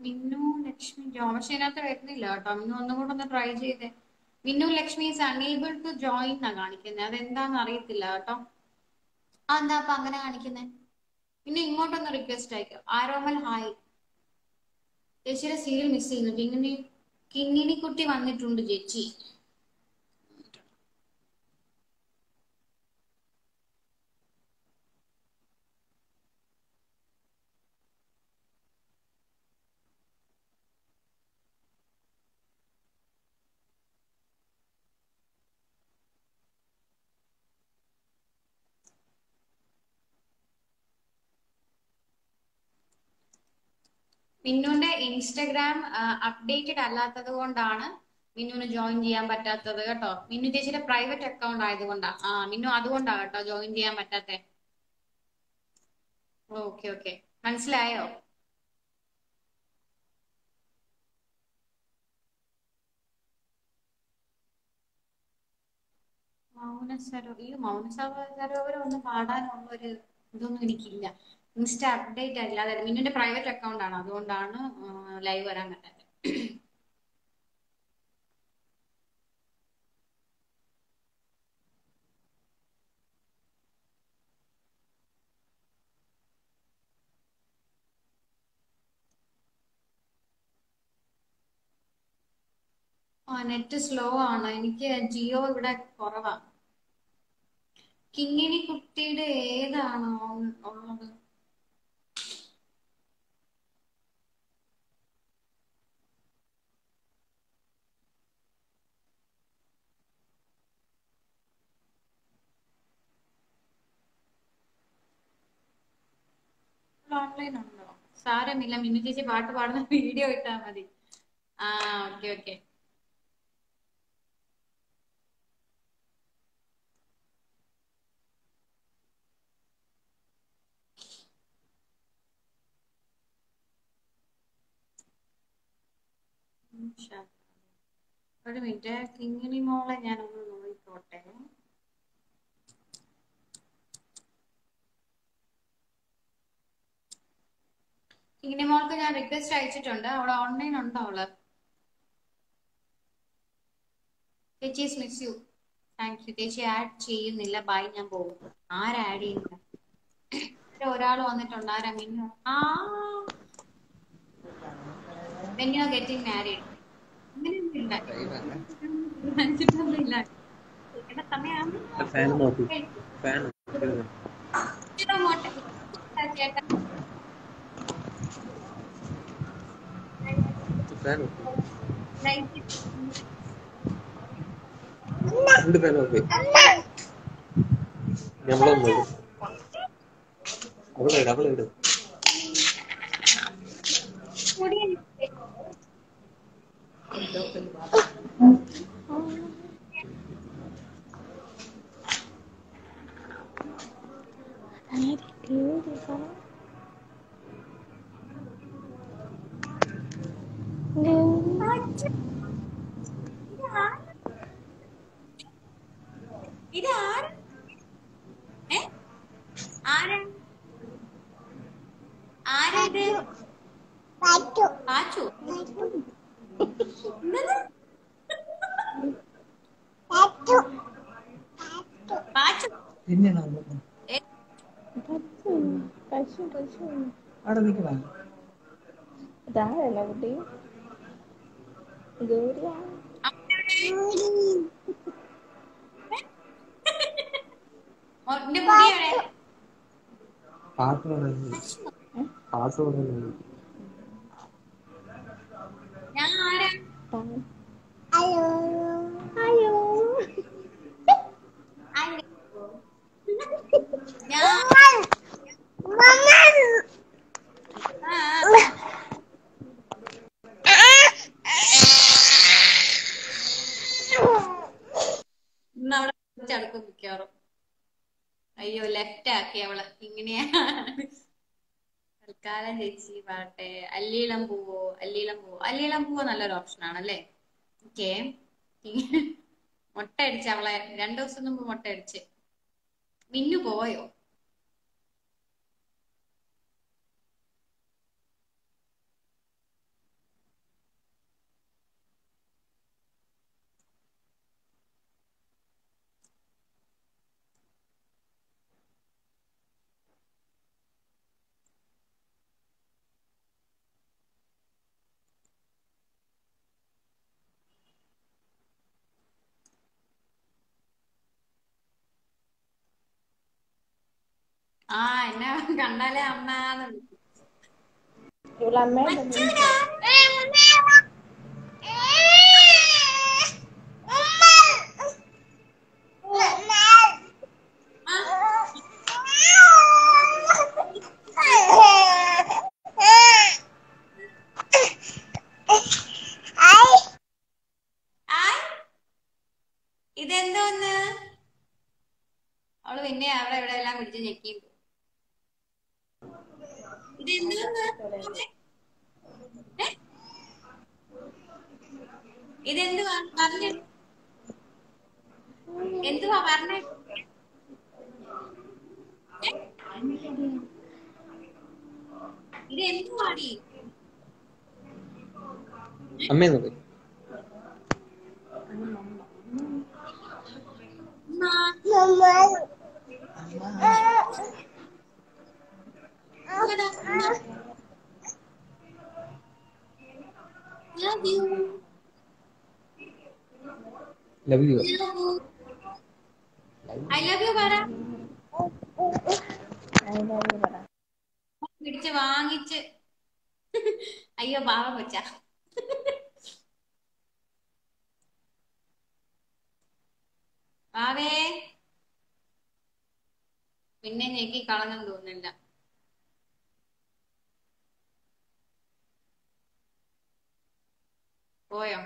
മിന്നു ലക്ഷ്മി പക്ഷെ ഇതിനകത്ത് വരുന്നില്ല കേട്ടോ. മിന്നു ഒന്നും കൂടെ ഒന്ന് ട്രൈ ചെയ്തേ. Minnu Lakshmi is unable to join എന്നാ കാണിക്കുന്നത്. അതെന്താന്ന് അറിയത്തില്ല കേട്ടോ. എന്താ അപ്പൊ അങ്ങനെ കാണിക്കുന്നേ? പിന്നെ ഇങ്ങോട്ടൊന്ന് റിക്വസ്റ്റ് അയക്കോ. ആരോമൽ ഹായ്. ചേച്ചിയുടെ സീരിയൽ മിസ് ചെയ്യുന്നു. കിങ്ങിണി കുട്ടി വന്നിട്ടുണ്ട് ചേച്ചി. മിന്നുന്റെ ഇൻസ്റ്റഗ്രാം അപ്ഡേറ്റഡ് അല്ലാത്തത് കൊണ്ടാണ് മിന്നുവിന് ജോയിൻ ചെയ്യാൻ പറ്റാത്തത് കേട്ടോ. മിന്നു ചേച്ചിയുടെ പ്രൈവറ്റ് അക്കൗണ്ട് ആയതുകൊണ്ടാ. മിന്നു അതുകൊണ്ടാ കേട്ടോ ജോയിൻ ചെയ്യാൻ പറ്റാത്തെ. ഓക്കെ മനസ്സിലായോ? മൗനസരോവരം ഒന്ന് പാടാനുള്ള ഒരു ഇതൊന്നും എനിക്കില്ല. ഇൻസ്റ്റ അപ്ഡേറ്റ് അല്ലാതെ മിന്നുന്റെ പ്രൈവറ്റ് അക്കൗണ്ട് ആണ്, അതുകൊണ്ടാണ് ലൈവ് വരാൻ പറ്റാത്തത്. നെറ്റ് സ്ലോ ആണ്. എനിക്ക് ജിയോ ഇവിടെ കുറവാ. കിങ്ങിണി കുട്ടിയുടെ ഏതാണ് ഉള്ളത്? ഓൺലൈൻ ഉണ്ടോ? സാരമില്ല, മിന്നു ചേച്ചി പാട്ട് പാടുന്ന വീഡിയോ ഇട്ടാ മതി. ഓക്കെ. ഒരു മിനിറ്റ്, കിങ്ങിണി മോളെ ഞാനൊന്ന് നോക്കിക്കോട്ടെ. കിങ്ങിണി മോൾക്ക് ഞാൻ റിക്വസ്റ്റ് അയച്ചിട്ടുണ്ട്. അവിടെ ഓൺലൈൻ ഉണ്ടോ അവള്? ചേച്ചി മിസ് യു. താങ്ക് യു ചേച്ചി. ആഡ് ചെയ്യുന്നില്ല, ബൈ, ഞാൻ പോകും. ആരാ ആഡ് ചെയ്യുന്നില്ല? ഒരാൾ വന്നിട്ടുണ്ട്. ആരാ? മിന്നു. when you are getting married അങ്ങനെയൊന്നുമില്ല. തീരുമാനിച്ചിട്ടൊന്നുമില്ല. സമയം ചേട്ടാ ഇത് ആരാ? ആരാ ആരാ ഇത്? പാച്ചു. എന്താണ്? പാച്ചു. ഏ, അവിടെ നിൽക്കണം. അമ്മയുടെ എന്റെ മുടിയുടെ പാട്ട് പറയുന്നത് പാട്ട് പറയുന്നത് ഞാൻ ആരാ? ഞാൻ ഇന്ന് അവിടെ ചടുക്കും മിക്കവാറും. അയ്യോ ലെഫ്റ്റ് ആക്കി അവള്. ഇങ്ങനെയാ തൽക്കാലം ചേച്ചി പാട്ടെ. അല്ലീളം പൂവോ? അല്ലീളം പൂവോ? അല്ലീളം പൂവോ നല്ലൊരു ഓപ്ഷൻ ആണല്ലേ. ഓക്കെ. മുട്ട അടിച്ച് അവളെ 2 ദിവസം മുമ്പ് മുട്ട അടിച്ച്. മിന്നു പോയോ? ആ എന്നെ കണ്ടാലേ അമ്മന്ന് വിളിക്കും. മച്ചൂരാ. ആ, ആയ്. ഇതെന്തോന്ന്? അവള് പിന്നെ അവിടെ ഇവിടെ എല്ലാം പിടിച്ച് ഞെക്കി. ഇതെന്തോന്ന്? ഏ? ഇതെന്തുവാ പറഞ്ഞ? എന്തുവാ പറഞ്ഞ? ഇത് എന്തുവാടി? അമ്മയെന്ന് പറയും. Love you. Love you. I love you പറ. പിടിച്ച് വാങ്ങിച്ച്. അയ്യോ പാവം കൊച്ച. പാവേ പിന്നെ ഞെക്കി കളഞ്ഞെന്ന് തോന്നുന്നില്ല. പോയോ?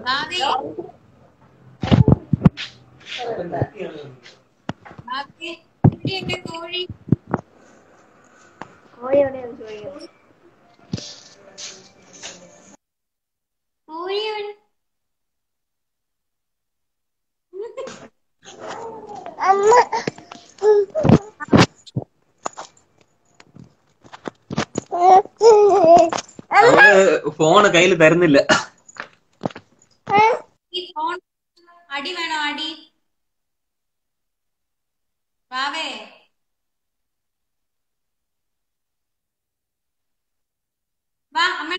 ഭാവേ ഭാവേ ഇവിടെ എന്റെ കോഴി. കോഴിയാണ്. ഫോണ് കയ്യിൽ തരുന്നില്ല. ഈ ഫോൺ അടി വേണോ? അടി ഭാവേ. വാ അമ്മ.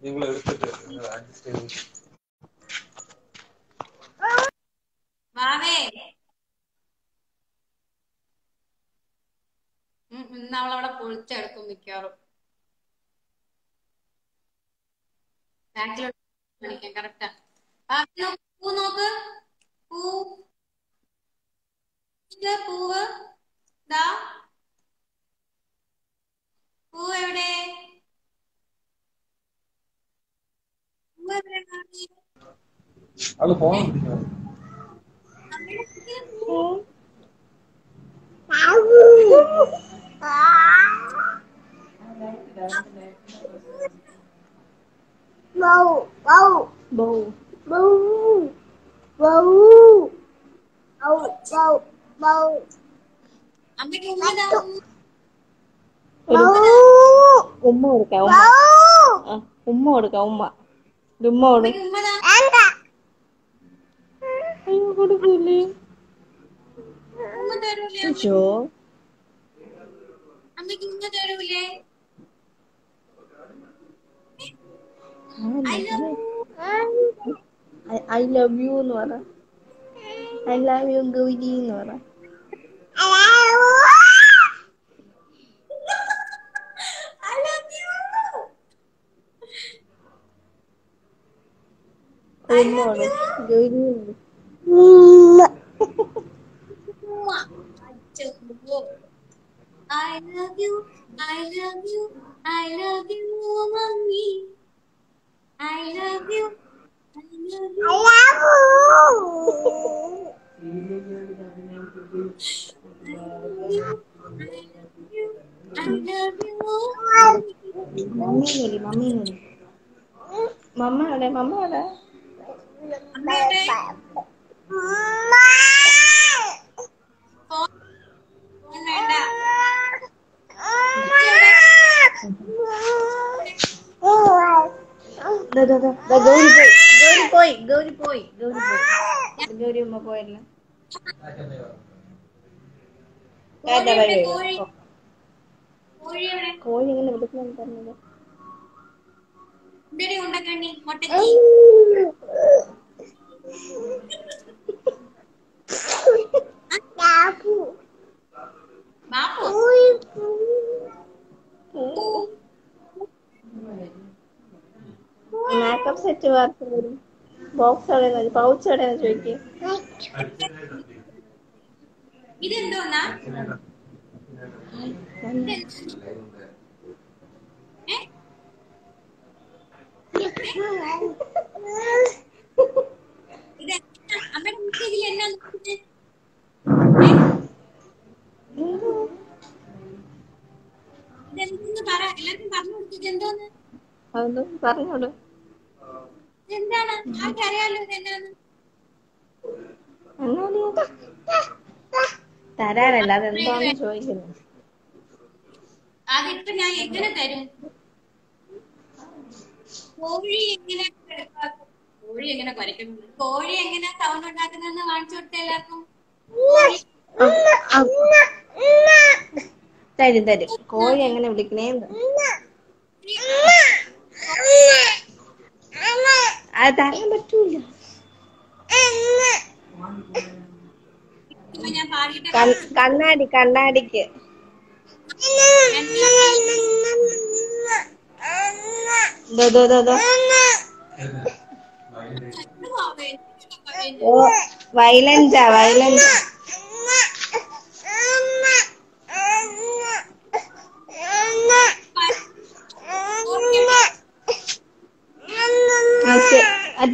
നിങ്ങൾ എടുത്തിട്ട് അഡ്ജസ്റ്റ് ചെയ്ത് വാവേ ഇന്ന് അവളവിടെ പൊളിച്ചെടുക്കും മിക്കവാറും. ബാക്കിലോട്ട് കാണിക്കാം. കറക്റ്റാ. പൂ നോക്ക്. പൂ ഇത് പൂവ്. ദാ പൂവ് എവിടെ? പൂവ് എവിടെ കാണി? അവള് ഫോൺ പിടിക്കണം. അമ്മയുടെ കുട്ടിയെ പൂ. അമ്മയ്ക്ക് ഉമ്മ ദാ, ഉമ്മ കൊടുക്കാം ഉമ്മ കൊടുക്കാം ഉമ്മ ഉമ്മ കൊടു അമ്മയ്ക്ക് ഉമ്മ ദാ. അയ്യോ കൊടുക്കൂലേ ഉമ്മ തരൂലേ? അയ്യോ അമ്മയ്ക്ക് ഉമ്മ തരൂലേ? I love you. I love you എന്ന് പറ ഐ ലവ് യു ഗൗരി എന്ന് പറ I love you. ഉമ്മ കൊടു ഗൗരി ഉമ്മ. അച്ഛോ. I love you. I love you. I love you, mommy. I love you. I love you. I love you. Mummy mamma എവിടെ അമ്മയുടെ ഫോൺ വേണ്ട. ഗൗരി ഉമ്മ പോയല്ലോ കോഴി എവിടെ? കോഴി. കോഴി എവിടെ? കോഴി എങ്ങനെ വിളിക്കണം പറഞ്ഞത് ഇതടി ഉണ്ടക്കണ്ണി മുട്ടച്ചി. ബാപ്പു. മേക്കപ്പ് സെറ്റ് വാർത്ത വരും ബോക്സ് എവിടെ പൗച്ച് എവിടെയെന്ന് ചോദിക്കേ ഇതെന്തോന്നാ? ഇത് അമ്മയുടെ മുഖത്തിൽ എന്നാ നോക്കുന്നത്? ഇതെന്തോന്ന് പറ, എല്ലാവർക്കും പറഞ്ഞു കൊടുത്തത് എന്തോന്ന്? അതൊന്നും പറഞ്ഞോളൂ എന്താണ്? ആർക്കറിയാലോ ഇതെന്നാന്ന്? തരാനല്ല അതെന്താന്ന് ചോദിക്കുന്നു അതിപ്പോ ഞാൻ എങ്ങനെ തരും? കോഴി എങ്ങനെ കുരയ്ക്കുന്നു? കോഴി എങ്ങനെ സൗണ്ട് ഉണ്ടാക്കുന്നതെന്ന് കാണിച്ചു കൊടുത്ത എല്ലാവർക്കും. തരും കോഴി എങ്ങനെ വിളിക്കണേ അത് തരാൻ പറ്റൂല ഇപ്പൊ ഞാൻ പാടിയിട്ട് കണ്ണാടിക്ക് വയലൻസാ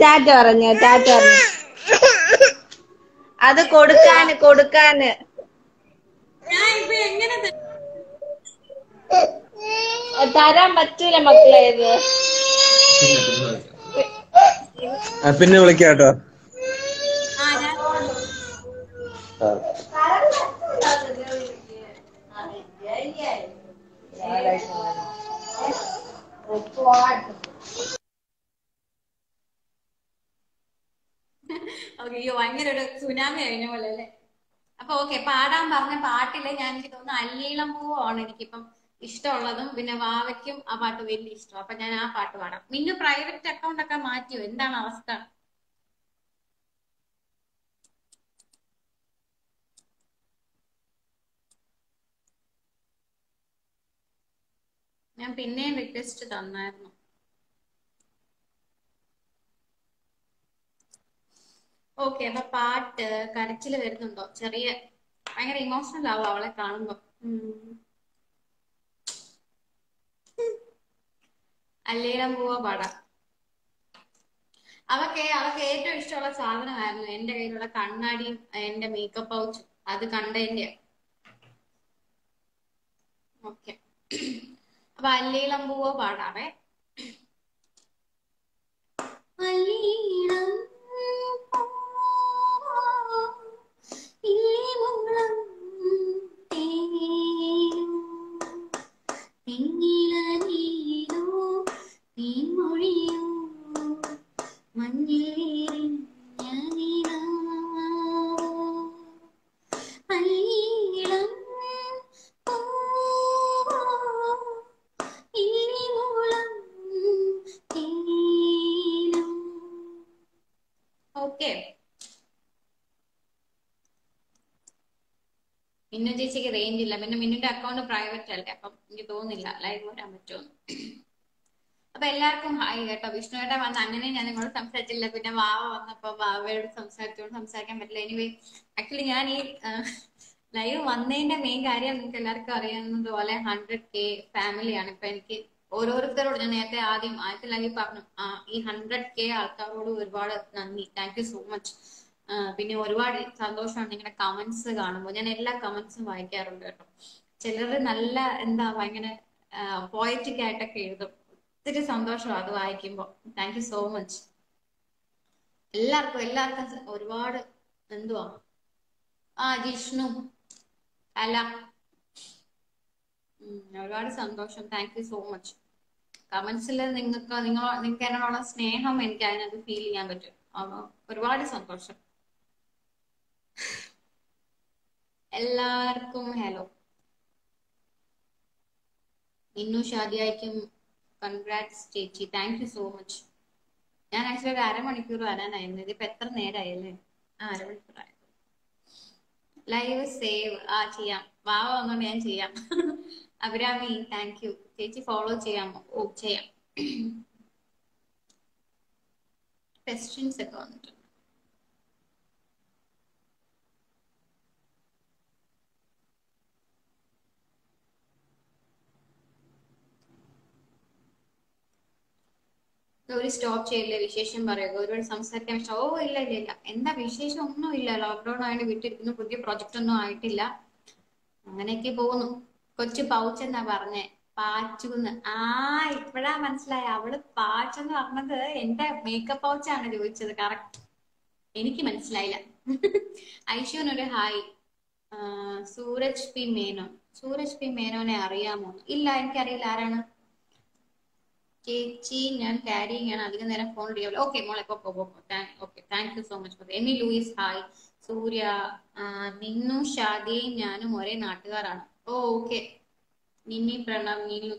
ടാറ്റ പറഞ്ഞു അത് കൊടുക്കാന് ഞാൻ ഇപ്പൊ എങ്ങനെ തരാൻ പറ്റൂല മക്കളെ ഇത് പിന്നെ വിളിക്കാം കേട്ടോ. ഓക്കെ. അയ്യോ, ഭയങ്കര ഒരു സുനാമി കഴിഞ്ഞ പോലെ അല്ലേ? അപ്പൊ ഓക്കെ, പാടാൻ പറഞ്ഞ പാട്ടില് ഞാൻ എനിക്ക് തോന്നുന്നു അല്ലീളം പൂവാണ് എനിക്കിപ്പം ഇഷ്ടമുള്ളതും, പിന്നെ വാവയ്ക്കും ആ പാട്ട് വലിയ ഇഷ്ടം. അപ്പൊ ഞാൻ ആ പാട്ട് പാടാം. മിന്നു പ്രൈവറ്റ് അക്കൗണ്ട് ഒക്കെ മാറ്റിയോ? എന്താണ് അവസ്ഥ? ഞാൻ പിന്നെയും റിക്വസ്റ്റ് തന്നായിരുന്നു. ഓക്കെ, അപ്പൊ പാട്ട് കരച്ചില് വരുന്നുണ്ടോ? ചെറിയ ഭയങ്കര ഇമോഷണൽ ആവും അവളെ കാണുമ്പോ. അല്ലേരം പോവാ പാടാം. അവക്ക് ഏറ്റവും ഇഷ്ടമുള്ള സാധനമായിരുന്നു എന്റെ കയ്യിലുള്ള കണ്ണാടിയും എന്റെ മേക്കപ്പ് പൗച്ചും. അത് കണ്ടതിന്റെ. ഓക്കെ, അപ്പൊ അല്ലീളം പൂവോ പാടാവേ. അല്ലീളം പൂവോ ഇല്ലിമുളം തേനും തെങ്ങിലനീരോ തേൻമൊഴിയോ മഞ്ഞിൽ വിരിഞ്ഞ നിലാവോ അല്ലീളം പൂവോ ഇല്ലിമുളം തേനും. ഓക്കെ, മിന്നു ചേച്ചിക്ക് റേഞ്ച് ഇല്ല. പിന്നെ മിന്നുന്റെ അക്കൗണ്ട് പ്രൈവറ്റ് അല്ലേ, അപ്പം എനിക്ക് തോന്നുന്നില്ല ലൈവ് വരാൻ പറ്റുമെന്ന്. അപ്പൊ എല്ലാവർക്കും ഹായ് കേട്ടോ. വിഷ്ണുവേട്ടൻ വന്ന് അങ്ങനെ ഞാൻ നിങ്ങളോട് സംസാരിച്ചില്ല. പിന്നെ വാവ വന്നപ്പോ വാവയോട് സംസാരിക്കാൻ പറ്റില്ല. എനിവേ, ആക്ച്വലി ഞാൻ ഈ ലൈവ് വന്നതിന്റെ മെയിൻ കാര്യം നിങ്ങൾക്ക് എല്ലാവർക്കും അറിയാവുന്നത് പോലെ 100K ഫാമിലിയാണ്. ഇപ്പൊ എനിക്ക് ഓരോരുത്തരോട് ഞാൻ നേരത്തെ ആദ്യത്തെ ലൈവ് പറഞ്ഞു, ഈ 100K ആൾക്കാരോട് ഒരുപാട് നന്ദി, താങ്ക് യു സോ മച്ച്. പിന്നെ ഒരുപാട് സന്തോഷമാണ് നിങ്ങളുടെ കമന്റ്സ് കാണുമ്പോൾ. ഞാൻ എല്ലാ കമന്റ്സും വായിക്കാറുണ്ട് കേട്ടോ. ചിലര് നല്ല എന്താ ഭയങ്കര പോയറ്റിക് ആയിട്ടൊക്കെ എഴുതും. ഒത്തിരി സന്തോഷമാണ് അത് വായിക്കുമ്പോൾ. താങ്ക് യു സോ മച്ച് എല്ലാവർക്കും ഒരുപാട്. എന്തുവാ ജിഷ്ണു അല്ല, ഒരുപാട് സന്തോഷം. Thank you so much. കമന്റ്സിൽ നിങ്ങൾക്ക് എന്നോടുള്ള സ്നേഹം എനിക്ക് അതിനകത്ത് ഫീൽ ചെയ്യാൻ പറ്റും. ഒരുപാട് സന്തോഷം. എല്ലാവർക്കും ഹലോ. മിന്നു ഷാദിയായിക്കും കൺഗ്രാറ്റ്സ് ചേച്ചി, താങ്ക് യു സോ മച്ച്. ഞാൻ ആക്ച്വലി ഒരു അരമണിക്കൂർ വരാനായിരുന്നു. ഇതിപ്പോ എത്ര നേരമായല്ലേ? അരമണിക്കൂറായി. ലൈവ് സേവ് ചെയ്യാം. വാവ വന്നോണ്ട് ഞാൻ ചെയ്യാം. അഭിരാമി താങ്ക് യു ചേച്ചി. ഫോളോ ചെയ്യാമോ? ഓ ചെയ്യാം. ക്വസ്റ്റ്യൻസ് ഒക്കെ വന്നിട്ടുണ്ട്. ഒരു സ്റ്റോപ്പ് ചെയ്യില്ലേ, വിശേഷം പറയുക. ഒരുപാട് സംസാരിക്കാൻ ഇഷ്ടം. ഓ ഇല്ല ഇല്ല ഇല്ല, എന്താ വിശേഷം? ഒന്നും ഇല്ല. ലോക്ക്ഡൌൺ ആയിട്ട് വീട്ടിലിരിക്കുന്നു. പുതിയ പ്രൊജക്റ്റ് ഒന്നും ആയിട്ടില്ല. അങ്ങനെയൊക്കെ പോകുന്നു. കൊച്ചു പൗച്ചെന്നാ പറഞ്ഞേ, പാച്ചൂന്ന്. ഇപ്പഴാ മനസ്സിലായ. അവള് പാച്ചെന്ന് പറഞ്ഞത് എന്റെ മേക്കപ്പ് പൗച്ചാണ് ചോദിച്ചത്. കറക്റ്റ്, എനിക്ക് മനസ്സിലായില്ല. ഐശുവിനൊരു hi. Suraj P Menon. Suraj P മേനോനെ അറിയാമോ? ഇല്ല, എനിക്കറിയില്ല. ആരാണ്? ചേച്ചി ഞാൻ ക്യാരിങ് ആണ്, അധികം നേരം ഫോൺ ചെയ്യാമല്ലോ. ഓക്കെ മോളെ, okay, thank you so much. Amy Louis hi. Surya, Ninnu ഷാദിയും ഞാനും ഒരേ നാട്ടുകാരാണ്. ഓക്കെ. നിന്നി പ്രണവ്, നീലു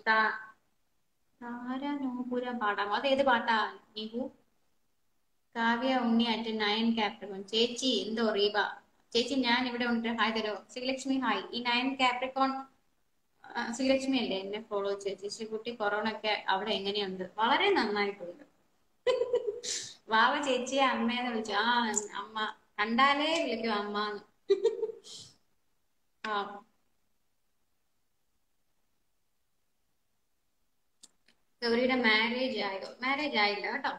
താരനോപുര പാടാമോ? അത് ഏത് പാട്ടാ നിഹു? Kavya Unni at 9 Capricorn. ചേച്ചി എന്തോ റീബ ചേച്ചി, ഞാൻ ഇവിടെ ഉണ്ട്. ഹായ് തരോ. ശ്രീലക്ഷ്മി ഹായ്. ഈ 9 കാപ്രിക്കോൺ ശ്രീലക്ഷ്മി അല്ലേ എന്നെ ഫോളോ ചെയ്ത്? ശ്രീകുട്ടി, കൊറോണ ഒക്കെ അവിടെ എങ്ങനെയുണ്ട്? വളരെ നന്നായിട്ടുണ്ട്. വാവ ചേച്ചിയെ അമ്മയെന്ന് വിളിച്ചു. അമ്മ കണ്ടാലേ വിളിക്കും അമ്മന്ന്. ഗൗരിയുടെ മാരേജ് ആയോ? മാരേജ് ആയില്ല കേട്ടോ.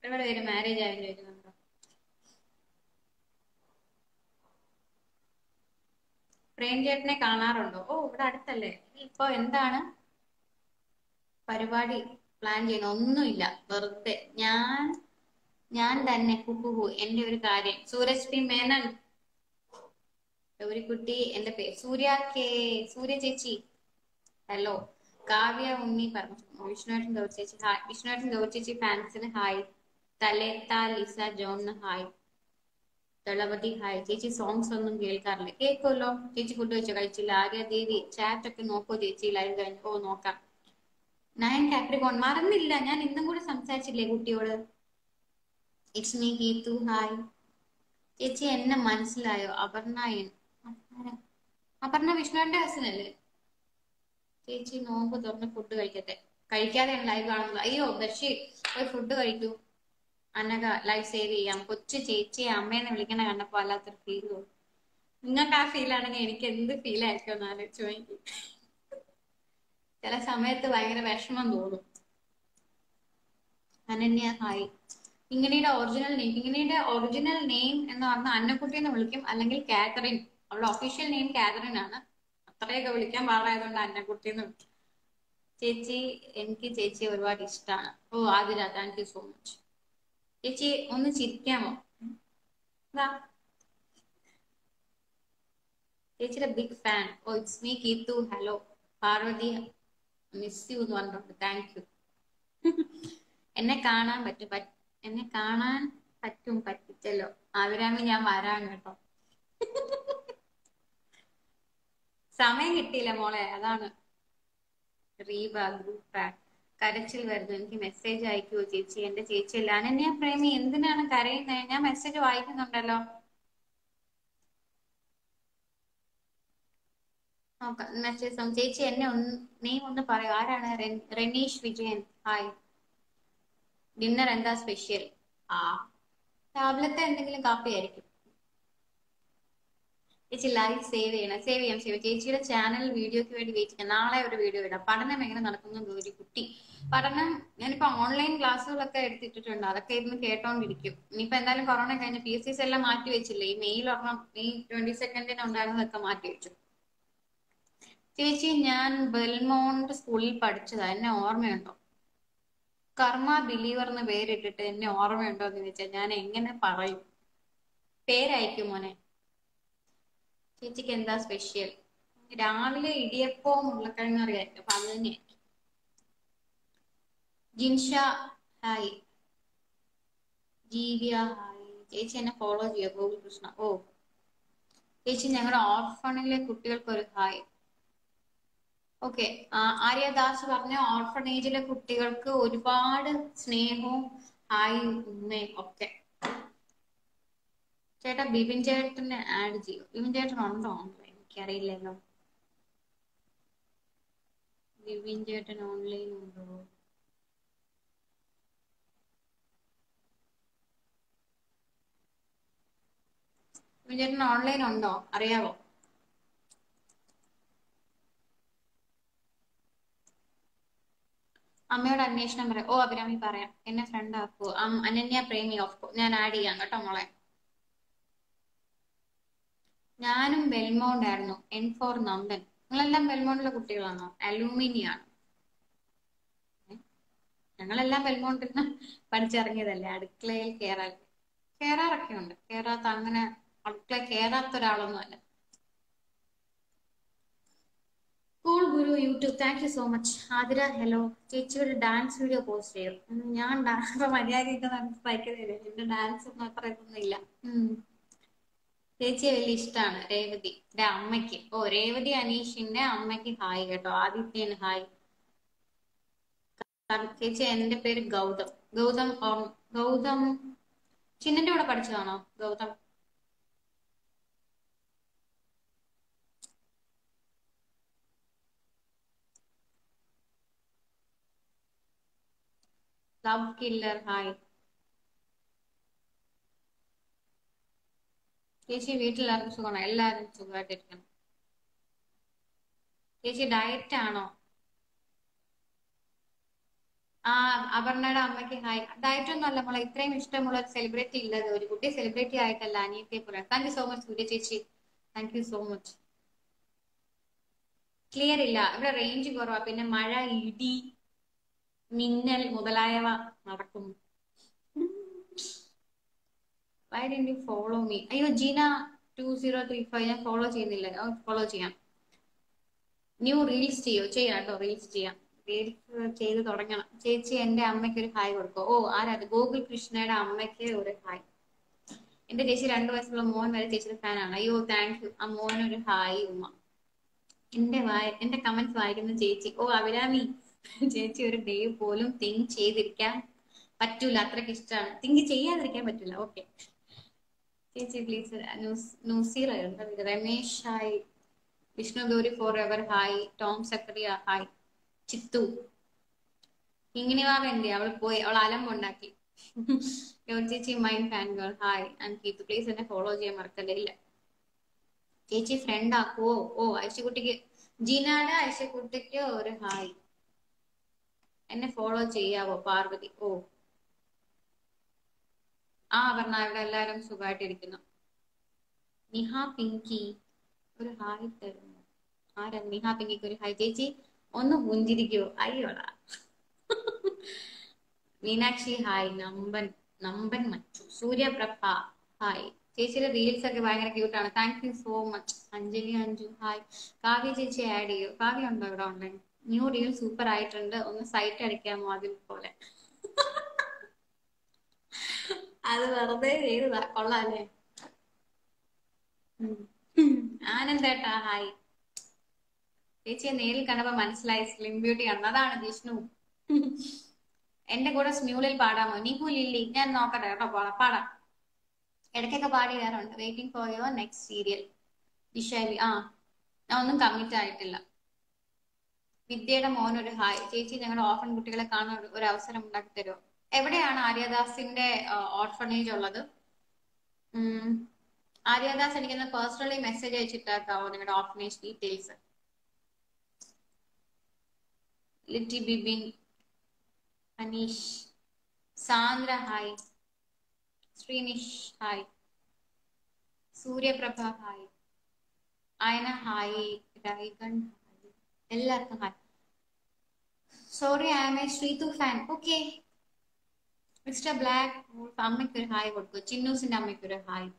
ഒരുപാട് പേര് മാരേജ് ആയെന്ന് ചോദിക്കുന്നുണ്ടോ? പ്രേം ചേട്ടനെ കാണാറുണ്ടോ? ഓ, ഇവിടെ അടുത്തല്ലേ. ഇപ്പൊ എന്താണ് പരിപാടി പ്ലാൻ ചെയ്യുന്ന? ഒന്നുമില്ല, വെറുതെ ഞാൻ തന്നെ കുക്കുഹു. എന്റെ ഒരു കാര്യം. സൂരജ് പി മേനൻ. ഗൗരിക്കുട്ടി, എന്റെ പേര് സൂര്യ ചേച്ചി. ഹലോ. കാവ്യ ഉണ്ണി പറഞ്ഞു. വിഷ്ണുവേട്ടൻ ഗൗരി ചേച്ചി ഹായ്. വിഷ്ണുവേട്ടൻ ഗൗരി ചേച്ചി ഫാൻസിന് ഹായ്. തലേത്ത ലിസ ജോണിന് ഹായ്. ദളപതി ഹായ്. ചേച്ചി സോങ്സ് ഒന്നും കേൾക്കാറില്ല? കേൾക്കുമല്ലോ ചേച്ചി. ഫുഡ് കഴിച്ചില്ല? ആര്യ ദേവി ചാറ്റ് ഒക്കെ നോക്കോ ചേച്ചി? ലൈവ് കഴിഞ്ഞു. ഓ നോക്കാം. 9 കാപ്രിക്കോൺ മറന്നില്ല. ഞാൻ ഇന്നും കൂടെ സംസാരിച്ചില്ലേ കുട്ടിയോട്. It's me Geethu hi. ചേച്ചി എന്നെ മനസ്സിലായോ? അപർണ വിഷ്ണുവിന്റെ ഹസ്ബൻഡല്ലേ? ചേച്ചി നോമ്പ് തുറന്ന് ഫുഡ് കഴിക്കട്ടെ. കഴിക്കാതെയാണ് ലൈവ് കാണുന്നത്. അയ്യോ ബഷീർ, പോയി ഫുഡ് കഴിക്കൂ. അന്നക ലൈഫ് സേവ് ചെയ്യാം. കൊച്ചു ചേച്ചിയെ അമ്മേന്ന് വിളിക്കണ കണ്ടപ്പോ വല്ലാത്തൊരു ഫീൽ തോന്നും. നിങ്ങൾക്ക് ആ ഫീൽ ആണെങ്കിൽ എനിക്ക് എന്ത് ഫീൽ ആയിരിക്കും എന്ന് ആലോചിച്ചു എനിക്ക്. ചില സമയത്ത് ഭയങ്കര വിഷമം തോന്നും. അനന്യ ഹായ്. പിങ്ങിണിയുടെ ഒറിജിനൽ നെയിം എന്ന് പറഞ്ഞാൽ അന്നക്കുട്ടി എന്ന് വിളിക്കും, അല്ലെങ്കിൽ കാതറിൻ. അവളുടെ ഒഫീഷ്യൽ നെയിം കാതറിൻ ആണ്. അത്രയൊക്കെ വിളിക്കാൻ പാടായതുകൊണ്ട് അന്നക്കുട്ടി എന്ന് വിളിക്കും. ചേച്ചി, എനിക്ക് ചേച്ചിയെ ഒരുപാട് ഇഷ്ടമാണ്. ഓ Athira, thank you so much. ചേച്ചി ഒന്ന് ചിരിക്കാമോ? എന്താ ചേച്ചിയുടെ ബിഗ് ഫാൻ. ഓ it's me Keethu. Hello Parvathi, miss you എന്ന് പറഞ്ഞിട്ടുണ്ട്. Thank you. എന്നെ കാണാൻ പറ്റിച്ചല്ലോ ആവിരാമി. ഞാൻ വരാൻ കേട്ടോ. സമയം കിട്ടിയില്ല മോളെ, അതാണ്. റീബ ഗ്രൂപ്പ് കരച്ചിൽ വരുന്നു. എനിക്ക് മെസ്സേജ് അയക്കുവോ ചേച്ചി? എന്റെ ചേച്ചിയല്ല അനന്യ പ്രേമി. എന്തിനാണ് കരയുന്നത്? ഞാൻ മെസ്സേജ് വായിക്കുന്നുണ്ടല്ലോ. നോക്കാം മെസ്സേജ്. ചേച്ചി എന്നെ നെയിം ഒന്ന് പറയൂ. ആരാണ്? റെനീഷ് വിജയൻ ഹായ്. ഡിന്നർ എന്താ സ്പെഷ്യൽ? ആ രാവിലത്തെ എന്തെങ്കിലും കാപ്പി ആയിരിക്കും. ചേച്ചി ലൈവ് സേവ് ചെയ്യണം. സേവ് ചെയ്യാം. ചേച്ചിയുടെ ചാനൽ വീഡിയോക്ക് വേണ്ടി വെയിറ്റ് ചെയ്യാം. നാളെ ഒരു വീഡിയോ ഇടാം. പഠനം എങ്ങനെ നടക്കുന്നു ഗൗരി കുട്ടി? പഠനം ഞാനിപ്പോ ഓൺലൈൻ ക്ലാസ്സുകളൊക്കെ എടുത്തിട്ടുണ്ട്. അതൊക്കെ ഇരുന്ന് കേട്ടോണ്ടിരിക്കും. ഇനിയിപ്പോ എന്തായാലും കൊറോണ കഴിഞ്ഞ് PSCs എല്ലാം മാറ്റി വെച്ചില്ലേ. ഈ മെയിൽ ഒരെണ്ണം ഈ 22 ഉണ്ടായിരുന്നതൊക്കെ മാറ്റി വെച്ചു. ചേച്ചി ഞാൻ ബെൽമോണ്ട് സ്കൂളിൽ പഠിച്ചതാ. എന്നെ ഓർമ്മയുണ്ടോ? കർമ്മ ബിലീവർ എന്ന് പേരിട്ടിട്ട് എന്നെ ഓർമ്മയുണ്ടോ എന്ന് ചോദിച്ചാൽ ഞാൻ എങ്ങനെ പറയും? പേരയക്കും മോനെ. ചേച്ചിക്ക് എന്താ സ്പെഷ്യൽ? രാവിലെ ഇടിയപ്പവും ഉരുളക്കിഴങ്ങ് കറിയായിരിക്കും. അപ്പൊ അത് തന്നെയായിരിക്കും. ജിൻഷ ഹായ്. ജീവിയ ഹായ്. ചേച്ചി എന്നെ ഫോളോ ചെയ്യോ? ഗോകുൽ കൃഷ്ണ. ഓ ചേച്ചി ഞങ്ങളുടെ ഓർഫണിലെ കുട്ടികൾക്ക് ഒരു ഹായ്. ഓക്കെ. ആര്യദാസ് പറഞ്ഞ ഓർഫണേജിലെ കുട്ടികൾക്ക് ഒരുപാട് സ്നേഹവും ഹായ് ഉമ്മയും ഒക്കെ. ചേട്ടാ ബിബിൻ ചേട്ടനെ ആഡ് ചെയ്യൂ. ബിബിൻ ചേട്ടൻ ഉണ്ടോ? എനിക്കറിയില്ലല്ലോ. ബിബിൻ ചേട്ടൻ ഓൺലൈൻ ഉണ്ടോ? ബിബിൻ ചേട്ടൻ ഓൺലൈൻ ഉണ്ടോ? അറിയാവോ? അമ്മയോട് അന്വേഷണം പറയാം. ഓ അഭിരാമി പറയാം. എന്നെ ഫ്രണ്ട് ആക്കുവോ? അനന്യ പ്രേമി ഓഫ് ഞാൻ ആഡ് ചെയ്യാം കേട്ടോ മോളെ. ഞാനും ബെൽമൗണ്ട് ആയിരുന്നു. N4 നന്ദൻ. നിങ്ങളെല്ലാം ബെൽമൗണ്ടിലെ കുട്ടികളാണോ? അലൂമിനി ആണ്. ഞങ്ങളെല്ലാം ബെൽമൗണ്ടിൽ നിന്ന് പഠിച്ചിറങ്ങിയതല്ലേ. അടുക്കളയിൽ കേറാറൊക്കെ ഉണ്ട്. കേറാത്ത അങ്ങനെ അടുക്കള കേറാത്ത ഒരാളൊന്നും അല്ല. Cool Guru YouTube thank you so much. Athira hello. ചേച്ചി ഒരു ഡാൻസ് വീഡിയോ പോസ്റ്റ് ചെയ്യും. ഞാൻ ഡാൻസ് മര്യാദയൊക്കെ തയ്ക്കുന്നില്ല. എന്റെ ഡാൻസ് ഒന്നും അത്ര ഇതൊന്നും ഇല്ല. ചേച്ചിയെ വലിയ ഇഷ്ടമാണ്. രേവതി അമ്മയ്ക്ക്. ഓ രേവതി അനീഷിന്റെ അമ്മയ്ക്ക് ഹായ് കേട്ടോ. ആദിത്യന് ഹായ്. ചേച്ചി എന്റെ പേര് ഗൗതം. ഗൗതം ചിന്നന്റെ കൂടെ പഠിച്ചതാണോ ഗൗതം? Love killer hi. ചേച്ചി വീട്ടിലെല്ലാവർക്കും സുഖമാണോ? എല്ലാവരും സുഖമായിട്ടിരിക്കണം. ചേച്ചി ഡയറ്റ് ആണോ? അപർണയുടെ അമ്മയ്ക്ക് ഹായ്. ഡയറ്റ് ഒന്നും അല്ല മോളെ. ഇത്രയും ഇഷ്ടമുള്ള ഒരു സെലിബ്രിറ്റി ഇല്ലത്. ഒരു കുട്ടി സെലിബ്രിറ്റി ആയിട്ടല്ല, അനിയത്തിയെ പോലെ. താങ്ക് യു സോ മച്ച് സൂര്യ ചേച്ചി. Thank you so much. Clear ഇല്ല. ഇവിടെ റേഞ്ച് കുറവാ. പിന്നെ മഴ, ഇടി, മിന്നൽ മുതലായവ നടക്കുന്നു. Why did you follow me? അയ്യോ ജീന 2035 ഞാൻ ഫോളോ ചെയ്യുന്നില്ല. ഫോളോ ചെയ്യാം. ന്യൂ റീൽസ് ചെയ്യാം കേട്ടോ. റീൽസ് ചെയ്യാം. റീൽസ് ചെയ്ത് തുടങ്ങണം. ചേച്ചി എന്റെ അമ്മയ്ക്ക് ഒരു ഹായ് കൊടുക്കോ? ഓ ആരാത്? ഗോകുൽ കൃഷ്ണയുടെ അമ്മയ്ക്ക് ഒരു ഹായ്. എന്റെ ചേച്ചി 2 വയസ്സുള്ള മോൻ വരെ ചേച്ചിയുടെ ഫാനാണ്. അയ്യോ താങ്ക് യു. ആ മോനൊരു ഹായ് ഉമ്മ. എന്റെ കമന്റ്സ് വായിക്കുന്ന ചേച്ചി. ഓ അഭിരാമി ചേച്ചി ഒരു ഡേ പോലും തിങ്ക് ചെയ്തിരിക്കാൻ പറ്റൂല. അത്രയ്ക്ക് ഇഷ്ടമാണ്. തിങ്ക് ചെയ്യാതിരിക്കാൻ പറ്റൂല. ഓക്കെ ചേച്ചി please. Nuseer Ramesh hi. Vishnu Gauri forever hi. Tom Zachariah hi. Chithu ഇങ്ങനെ വാ വേണ്ടി അവൾ പോയി, അവൾ അലമ്പുണ്ടാക്കി. ചേച്ചി mine fan girl hi and keep please എന്നെ ഫോളോ ചെയ്യാൻ മറക്കല്ലേ. ഇല്ല ചേച്ചി ഫ്രണ്ട് ആക്കുവോ? ഓ ഐശക്കുട്ടിക്ക്, ജീനാട് ഐശക്കുട്ടിക്ക് ഒരു ഹായ്. എന്നെ ഫോളോ ചെയ്യാവോ പാർവതി? ഓ പറഞ്ഞ ഇവിടെ എല്ലാരും സുഖമായിട്ടിരിക്കുന്നു. നിഹ പിങ്കി ഒരു ഹായ് തരുന്നു. ആരാ നിഹ പിങ്കിക്ക് ഒരു ഹായ്? ചേച്ചി ഒന്ന് പുഞ്ചിരിക്കോ? അയ്യോടാ. മീനാക്ഷി ഹായ്. നമ്പൻ നമ്പൻ മച്ചു. സൂര്യപ്രഭ ഹായ്. ചേച്ചിയുടെ റീൽസ് ഒക്കെ ഭയങ്കര ക്യൂട്ടാണ്, thank you so much. Anjali Anju hi. Kavya ചേച്ചി ആഡ് ചെയ്യൂ. കാവ്യ ഉണ്ടോ ഇവിടെ ഓൺലൈൻ? ന്യൂ റീൽ സൂപ്പർ ആയിട്ടുണ്ട്, ഒന്ന് സൈറ്റ് അടിക്കാമോ അതിൽ പോലെ? അത് വെറുതെ ചെയ്തതാ, കൊള്ളാല്ലേ. ആനന്ദേട്ടാ ഹായ്. ചേച്ചിയെ നേരിൽ കണ്ടപ്പോ മനസ്സിലായി സ്ലിം ബ്യൂട്ടി ആണ്. അതാണ് ജിഷ്ണു. എന്റെ കൂടെ സ്മ്യൂളിൽ പാടാമോ? നിഹു ലില്ലി ഞാൻ നോക്കട്ടെ കേട്ടോ, പാടാം. ഇടയ്ക്കൊക്കെ പാടി വരാറുണ്ട്. Waiting for your next serial. Vishali ഞാൻ ഒന്നും കമ്മിറ്റ് ആയിട്ടില്ല. വിദ്യയുടെ മോൻ ഒരു ഹായ്. ചേച്ചി ഞങ്ങളുടെ ഓർഫൻ കുട്ടികളെ കാണാൻ ഒരു അവസരം ഉണ്ടാക്കി തരുമോ? എവിടെയാണ് ആര്യദാസിന്റെ ഓർഫനേജ് ഉള്ളത്? ആര്യദാസ് എനിക്കൊന്ന് പേഴ്സണലി മെസ്സേജ് അയച്ചിട്ടാക്കാവോ നിങ്ങളുടെ orphanage details? Litty Bibin, Aneesh, Sandra hi. Sreenish hi. Suryaprabha hi. Ayana hi. രൈഗൺ ഹായ്. എല്ലാവർക്കും hi. Sorry I am a Sreethu fan. Okay mister black അമ്മയ്ക്കൊരു ഹായ് കൊടുക്കും. ചിന്നൂസിന്റെ അമ്മയ്ക്കൊരു ഹായ്.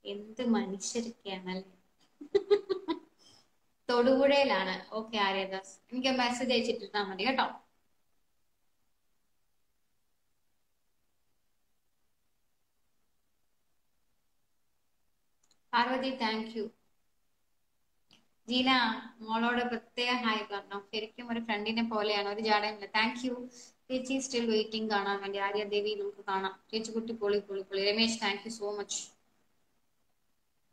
എന്ത് മനുഷ്യരൊക്കെയാണല്ലേ. തൊടുപുഴയിലാണ്. ഓക്കെ ആര്യദാസ്, എനിക്ക് മെസ്സേജ് അയച്ചിട്ടിരുന്നാ മതി കേട്ടോ. Parvathi thank you. ജീന മോളോട് പ്രത്യേക ഹായ് പറഞ്ഞു. ശരിക്കും ഒരു ഫ്രണ്ടിനെ പോലെയാണ്, ഒരു ജാടയുമില്ല. താങ്ക് യു ചേച്ചി. സ്റ്റിൽ വെയിറ്റിംഗ് കാണാൻ വേണ്ടി. ആര്യദേവി നമുക്ക് കാണാം. ചേച്ചി കുട്ടി പൊളി പൊളി പൊളി. Ramesh thank you so much.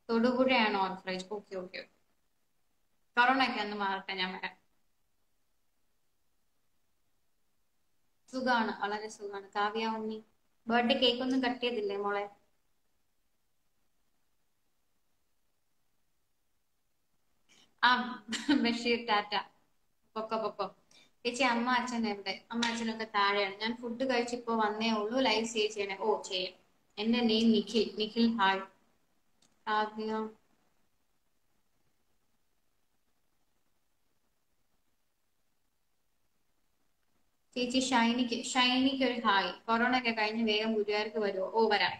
തൊടുപുഴയാണ് ഓർഫറേജ്. Okay okay. കൊറോണ ഒക്കെ ഒന്ന് മാറട്ടെ, ഞാൻ വരാം. സുഖാണ്, വളരെ സുഖാണ്. കാവ്യ ഉണ്ണി ബർത്ത്ഡേ കേക്ക് ഒന്നും കട്ട് ചെയ്തില്ലേ മോളെ? ബഷീർ ടാറ്റ. പൊക്കോ പൊക്കോ. ചേച്ചി അമ്മ അച്ഛൻ എവിടെ? അമ്മ അച്ഛനൊക്കെ താഴെയാണ്. ഞാൻ ഫുഡ് കഴിച്ചിപ്പോ വന്നേ ഉള്ളൂ. ലൈവ് സ്റ്റേ ചെയ്യണേ? ഓ ചെയ്യാം. എന്റെ നെയിം നിഖിൽ. നിഖിൽ ഹായ്. കാവ്യ ചേച്ചി ഷൈനിക്ക് ഒരു ഹായ്. കൊറോണ ഒക്കെ കഴിഞ്ഞ് വേഗം ഗുരുവായൂർക്ക് വരുമോ? ഓ വരാം.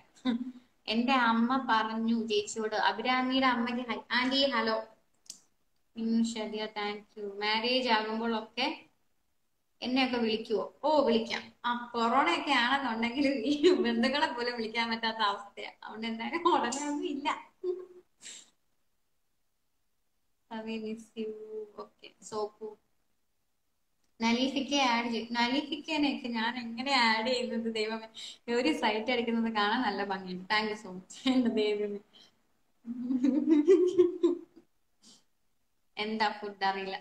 എന്റെ അമ്മ പറഞ്ഞു ചേച്ചിയോട്. അഭിരാമിയുടെ അമ്മയ്ക്ക് hi. Aunty hello. Shadiya thank you. Marriage ആകുമ്പോഴൊക്കെ എന്നെയൊക്കെ വിളിക്കുവോ? ഓ വിളിക്കാം. കൊറോണ ഒക്കെ ആണെന്നുണ്ടെങ്കിൽ ഈ ബന്ധുക്കളെ പോലും വിളിക്കാൻ പറ്റാത്ത അവസ്ഥയാ. അതുകൊണ്ട് എന്തായാലും ഉടനെ ഒന്നും ഇല്ല. Miss you. ഓക്കെ സോപ്പു. നലീഫിക്കെ ആഡ് ചെയ്യും. നലീഫിക്കേനെയൊക്കെ ഞാൻ എങ്ങനെ ആഡ് ചെയ്യുന്നത് ദൈവമേ? ഒരു സൈറ്റ് അടിക്കുന്നത് കാണാൻ നല്ല ഭംഗിയുണ്ട്. Thank you so much. എന്റെ ദൈവമേ. എന്താ ഫുഡ് അറിയില്ല.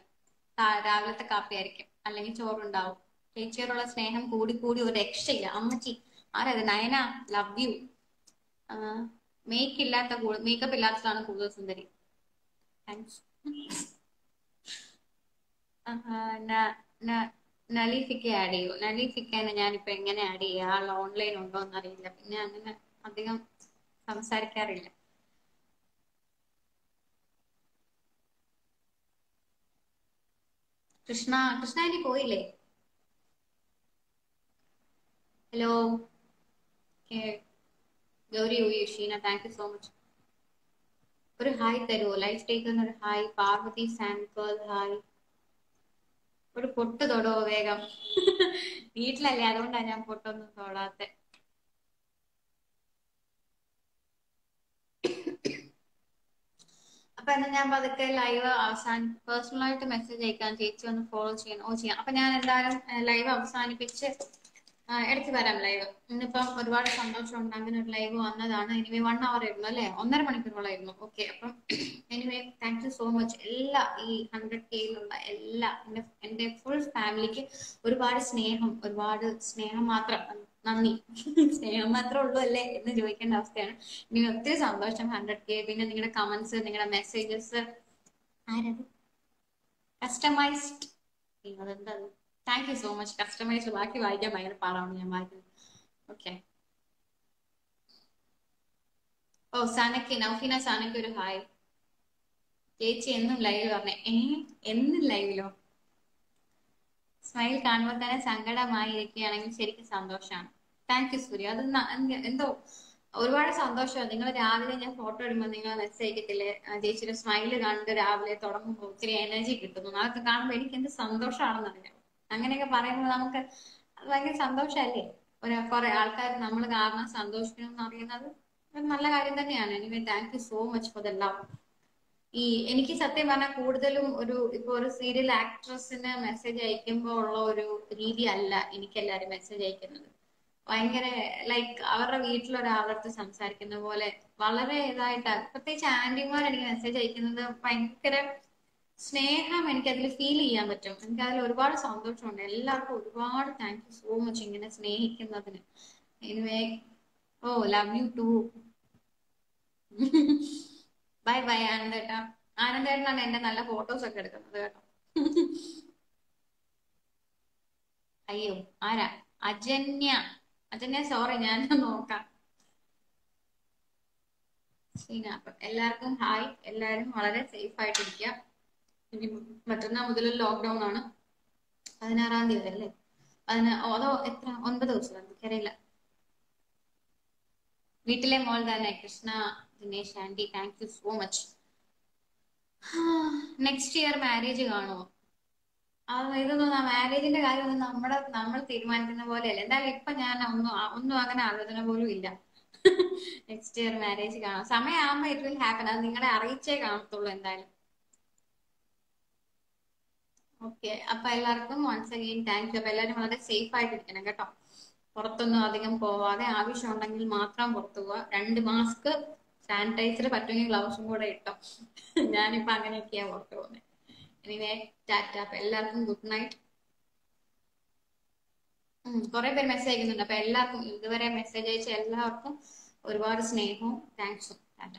രാവിലത്തെ കാപ്പി ആയിരിക്കും, അല്ലെങ്കിൽ ചോറുണ്ടാവും. ചേച്ചിയോടുള്ള സ്നേഹം കൂടി കൂടി ഒരു രക്ഷയില്ല. അമ്മച്ചി ആരത്? Nayana love you. മേക്കപ്പ് ഇല്ലാത്തതാണ് കൂടുതൽ സുന്ദരി. താങ്ക്സ്. നലീഫിക്കെ ആഡ് ചെയ്യൂ. നലീഫിക്കേനെ ഞാനിപ്പോ എങ്ങനെ ആഡ് ചെയ്യുക? ആൾ ഓൺലൈൻ ഉണ്ടോ എന്ന് അറിയില്ല. പിന്നെ അങ്ങനെ അധികം സംസാരിക്കാറില്ല. കൃഷ്ണ ഇനി പോയില്ലേ? Hello Gauri Sheena thank you so much. ഒരു ഹായ് തരുമോ? ലൈഫ് ടേക്കുന്ന ഒരു ഹായ്. പാർവതി സാൻപേൾ ഹായ്. ഒരു പൊട്ട് തൊടോ വേഗം. വീട്ടിലല്ലേ, അതുകൊണ്ടാണ് ഞാൻ പൊട്ടൊന്നും തൊടാത്ത. അപ്പൊ എന്നാ ഞാൻ പതുക്കെ ലൈവ് പേഴ്സണലായിട്ട് മെസ്സേജ് അയക്കാൻ. ചേച്ചി ഒന്ന് ഫോളോ ചെയ്യണം. ഓ ചെയ്യാം. അപ്പൊ ഞാൻ എന്തായാലും ലൈവ് അവസാനിപ്പിച്ച് ഇടയ്ക്ക് വരാം ലൈവ്. ഇന്നിപ്പം ഒരുപാട് സന്തോഷമുണ്ട് അങ്ങനെ ഒരു ലൈവ് വന്നതാണ്. എനിവേ 1 hour ആയിരുന്നു അല്ലേ, 1.5 മണിക്കൂറോളായിരുന്നു. ഓക്കെ, അപ്പം anyway thank you so much. എല്ലാ ഈ 100K എല്ലാ എന്റെ ഫുൾ ഫാമിലിക്ക് ഒരുപാട് സ്നേഹം, ഒരുപാട് സ്നേഹം മാത്രം. നന്ദി. സ്നേഹം മാത്രമേ ഉള്ളൂ അല്ലേ എന്ന് ചോദിക്കേണ്ട അവസ്ഥയാണ്. ഇനി ഒത്തിരി സന്തോഷം 100K. പിന്നെ നിങ്ങളുടെ കമന്റ്സ്, നിങ്ങളുടെ മെസ്സേജസ്. ആരത് കസ്റ്റമൈസ്ഡ്, അതെന്താ? Thank you so much. Customised ബാക്കി വായിക്കാൻ ഭയങ്കര പാടാണ്, ഞാൻ വായിക്കുന്നത്. ഓക്കെ. ഓ സനക്ക്, നൗഫീന സനക്ക് ഒരു ഹായ്. ചേച്ചി എന്നും ലൈവ് പറഞ്ഞേ. എന്നും ലൈവിലോ? സ്മൈൽ കാണുമ്പോൾ തന്നെ സങ്കടമായിരിക്കുകയാണെങ്കിൽ ശരിക്കും സന്തോഷമാണ്. താങ്ക് യു സൂര്യ. അത് എന്തോ ഒരുപാട് സന്തോഷമാണ്. നിങ്ങൾ രാവിലെ ഞാൻ ഫോട്ടോ ഇടുമ്പോൾ നിങ്ങൾ മെസ്സേജ് അയക്കത്തില്ലേ, ചേച്ചിയുടെ സ്മൈല് കാണുമ്പോൾ രാവിലെ തുടങ്ങുമ്പോൾ ഒത്തിരി എനർജി കിട്ടുന്നു. അതൊക്കെ കാണുമ്പോൾ എനിക്ക് എന്ത് സന്തോഷമാണെന്നറിയാം. അങ്ങനെയൊക്കെ പറയുമ്പോൾ നമുക്ക് അത് ഭയങ്കര സന്തോഷമല്ലേ? കുറെ ആൾക്കാർ നമ്മൾ കാരണം സന്തോഷിക്കണം എന്ന് അറിയുന്നത് ഒരു നല്ല കാര്യം തന്നെയാണ്. Anyway thank you so much for the love. എനിക്ക് സത്യം പറഞ്ഞാൽ കൂടുതലും ഇപ്പൊ ഒരു സീരിയൽ ആക്ട്രസിന് മെസ്സേജ് അയക്കുമ്പോൾ ഉള്ള ഒരു രീതി അല്ല എനിക്ക് എല്ലാരും മെസ്സേജ് അയക്കുന്നത്. ഭയങ്കര ലൈക്ക് അവരുടെ വീട്ടിലൊരാളടുത്ത് സംസാരിക്കുന്ന പോലെ വളരെ ഇതായിട്ട്, പ്രത്യേകിച്ച് ആന്റിമാർ എനിക്ക് മെസ്സേജ് അയക്കുന്നത് ഭയങ്കര സ്നേഹം എനിക്ക് അതിൽ ഫീൽ ചെയ്യാൻ പറ്റും. എനിക്ക് അതിൽ ഒരുപാട് സന്തോഷമുണ്ട്. എല്ലാവർക്കും ഒരുപാട് താങ്ക് യു സോ മച്ച് ഇങ്ങനെ സ്നേഹിക്കുന്നതിന്. എനിവേ, ഓ love you too. Bye bye ആനന്ദേട്ടാ. ആനന്ദേട്ടനാണ് എന്റെ നല്ല ഫോട്ടോസ് ഒക്കെ എടുക്കുന്നത് കേട്ടോ. അയ്യോ, ആരാ? അജന്യ. അജന്യ സോറി, ഞാൻ നോക്കാം. അപ്പൊ എല്ലാവർക്കും ഹായ്. എല്ലാവരും വളരെ സേഫ് ആയിട്ടിരിക്കുക. ഇനി മറ്റന്നാൾ മുതൽ ലോക്ക്ഡൌൺ ആണ്. 16-ാം തീയതി അല്ലേ? അതോ എത്ര 9 ദിവസം എനിക്കറിയില്ല. വീട്ടിലെ മോൾ തന്നെ. Krishna Dinesh aunty, thank you so much. Next year marriage കാണുമോ? ഇതൊന്നും മാരേജിന്റെ കാര്യമൊന്നും നമ്മൾ തീരുമാനിക്കുന്ന പോലെയല്ല. എന്തായാലും ഇപ്പൊ ഞാൻ ഒന്നും അങ്ങനെ ആലോചന പോലും ഇല്ല. നെക്സ്റ്റ് ഇയർ മാരേജ് കാണാം. സമയമാകുമ്പോ ഇറ്റ് വിൽ ഹാപ്പൻ. അത് നിങ്ങളെ അറിയിച്ചേ കാണത്തുള്ളൂ എന്തായാലും. ഓക്കെ, അപ്പൊ എല്ലാവർക്കും വൺസ് അഗെയിൻ താങ്ക് യു. അപ്പൊ എല്ലാവരും വളരെ സേഫ് ആയിട്ടിരിക്കണം കേട്ടോ. പുറത്തൊന്നും അധികം പോവാതെ, ആവശ്യമുണ്ടെങ്കിൽ മാത്രം പുറത്തു പോവാ. 2 മാസ്ക്, സാനിറ്റൈസർ, പറ്റുമെങ്കിൽ ഗ്ലൗസും കൂടെ ഇട്ടോ. ഞാനിപ്പോ അങ്ങനെയൊക്കെയാ പുറത്തു പോകുന്നത്. എനിവേ ടാറ്റ. അപ്പൊ എല്ലാവർക്കും ഗുഡ് നൈറ്റ്. കുറെ പേര് മെസ്സേജ് അയക്കുന്നുണ്ട്. അപ്പൊ എല്ലാവർക്കും ഇതുവരെ മെസ്സേജ് അയച്ച എല്ലാവർക്കും ഒരുപാട് സ്നേഹവും താങ്ക്സും. ടാറ്റ.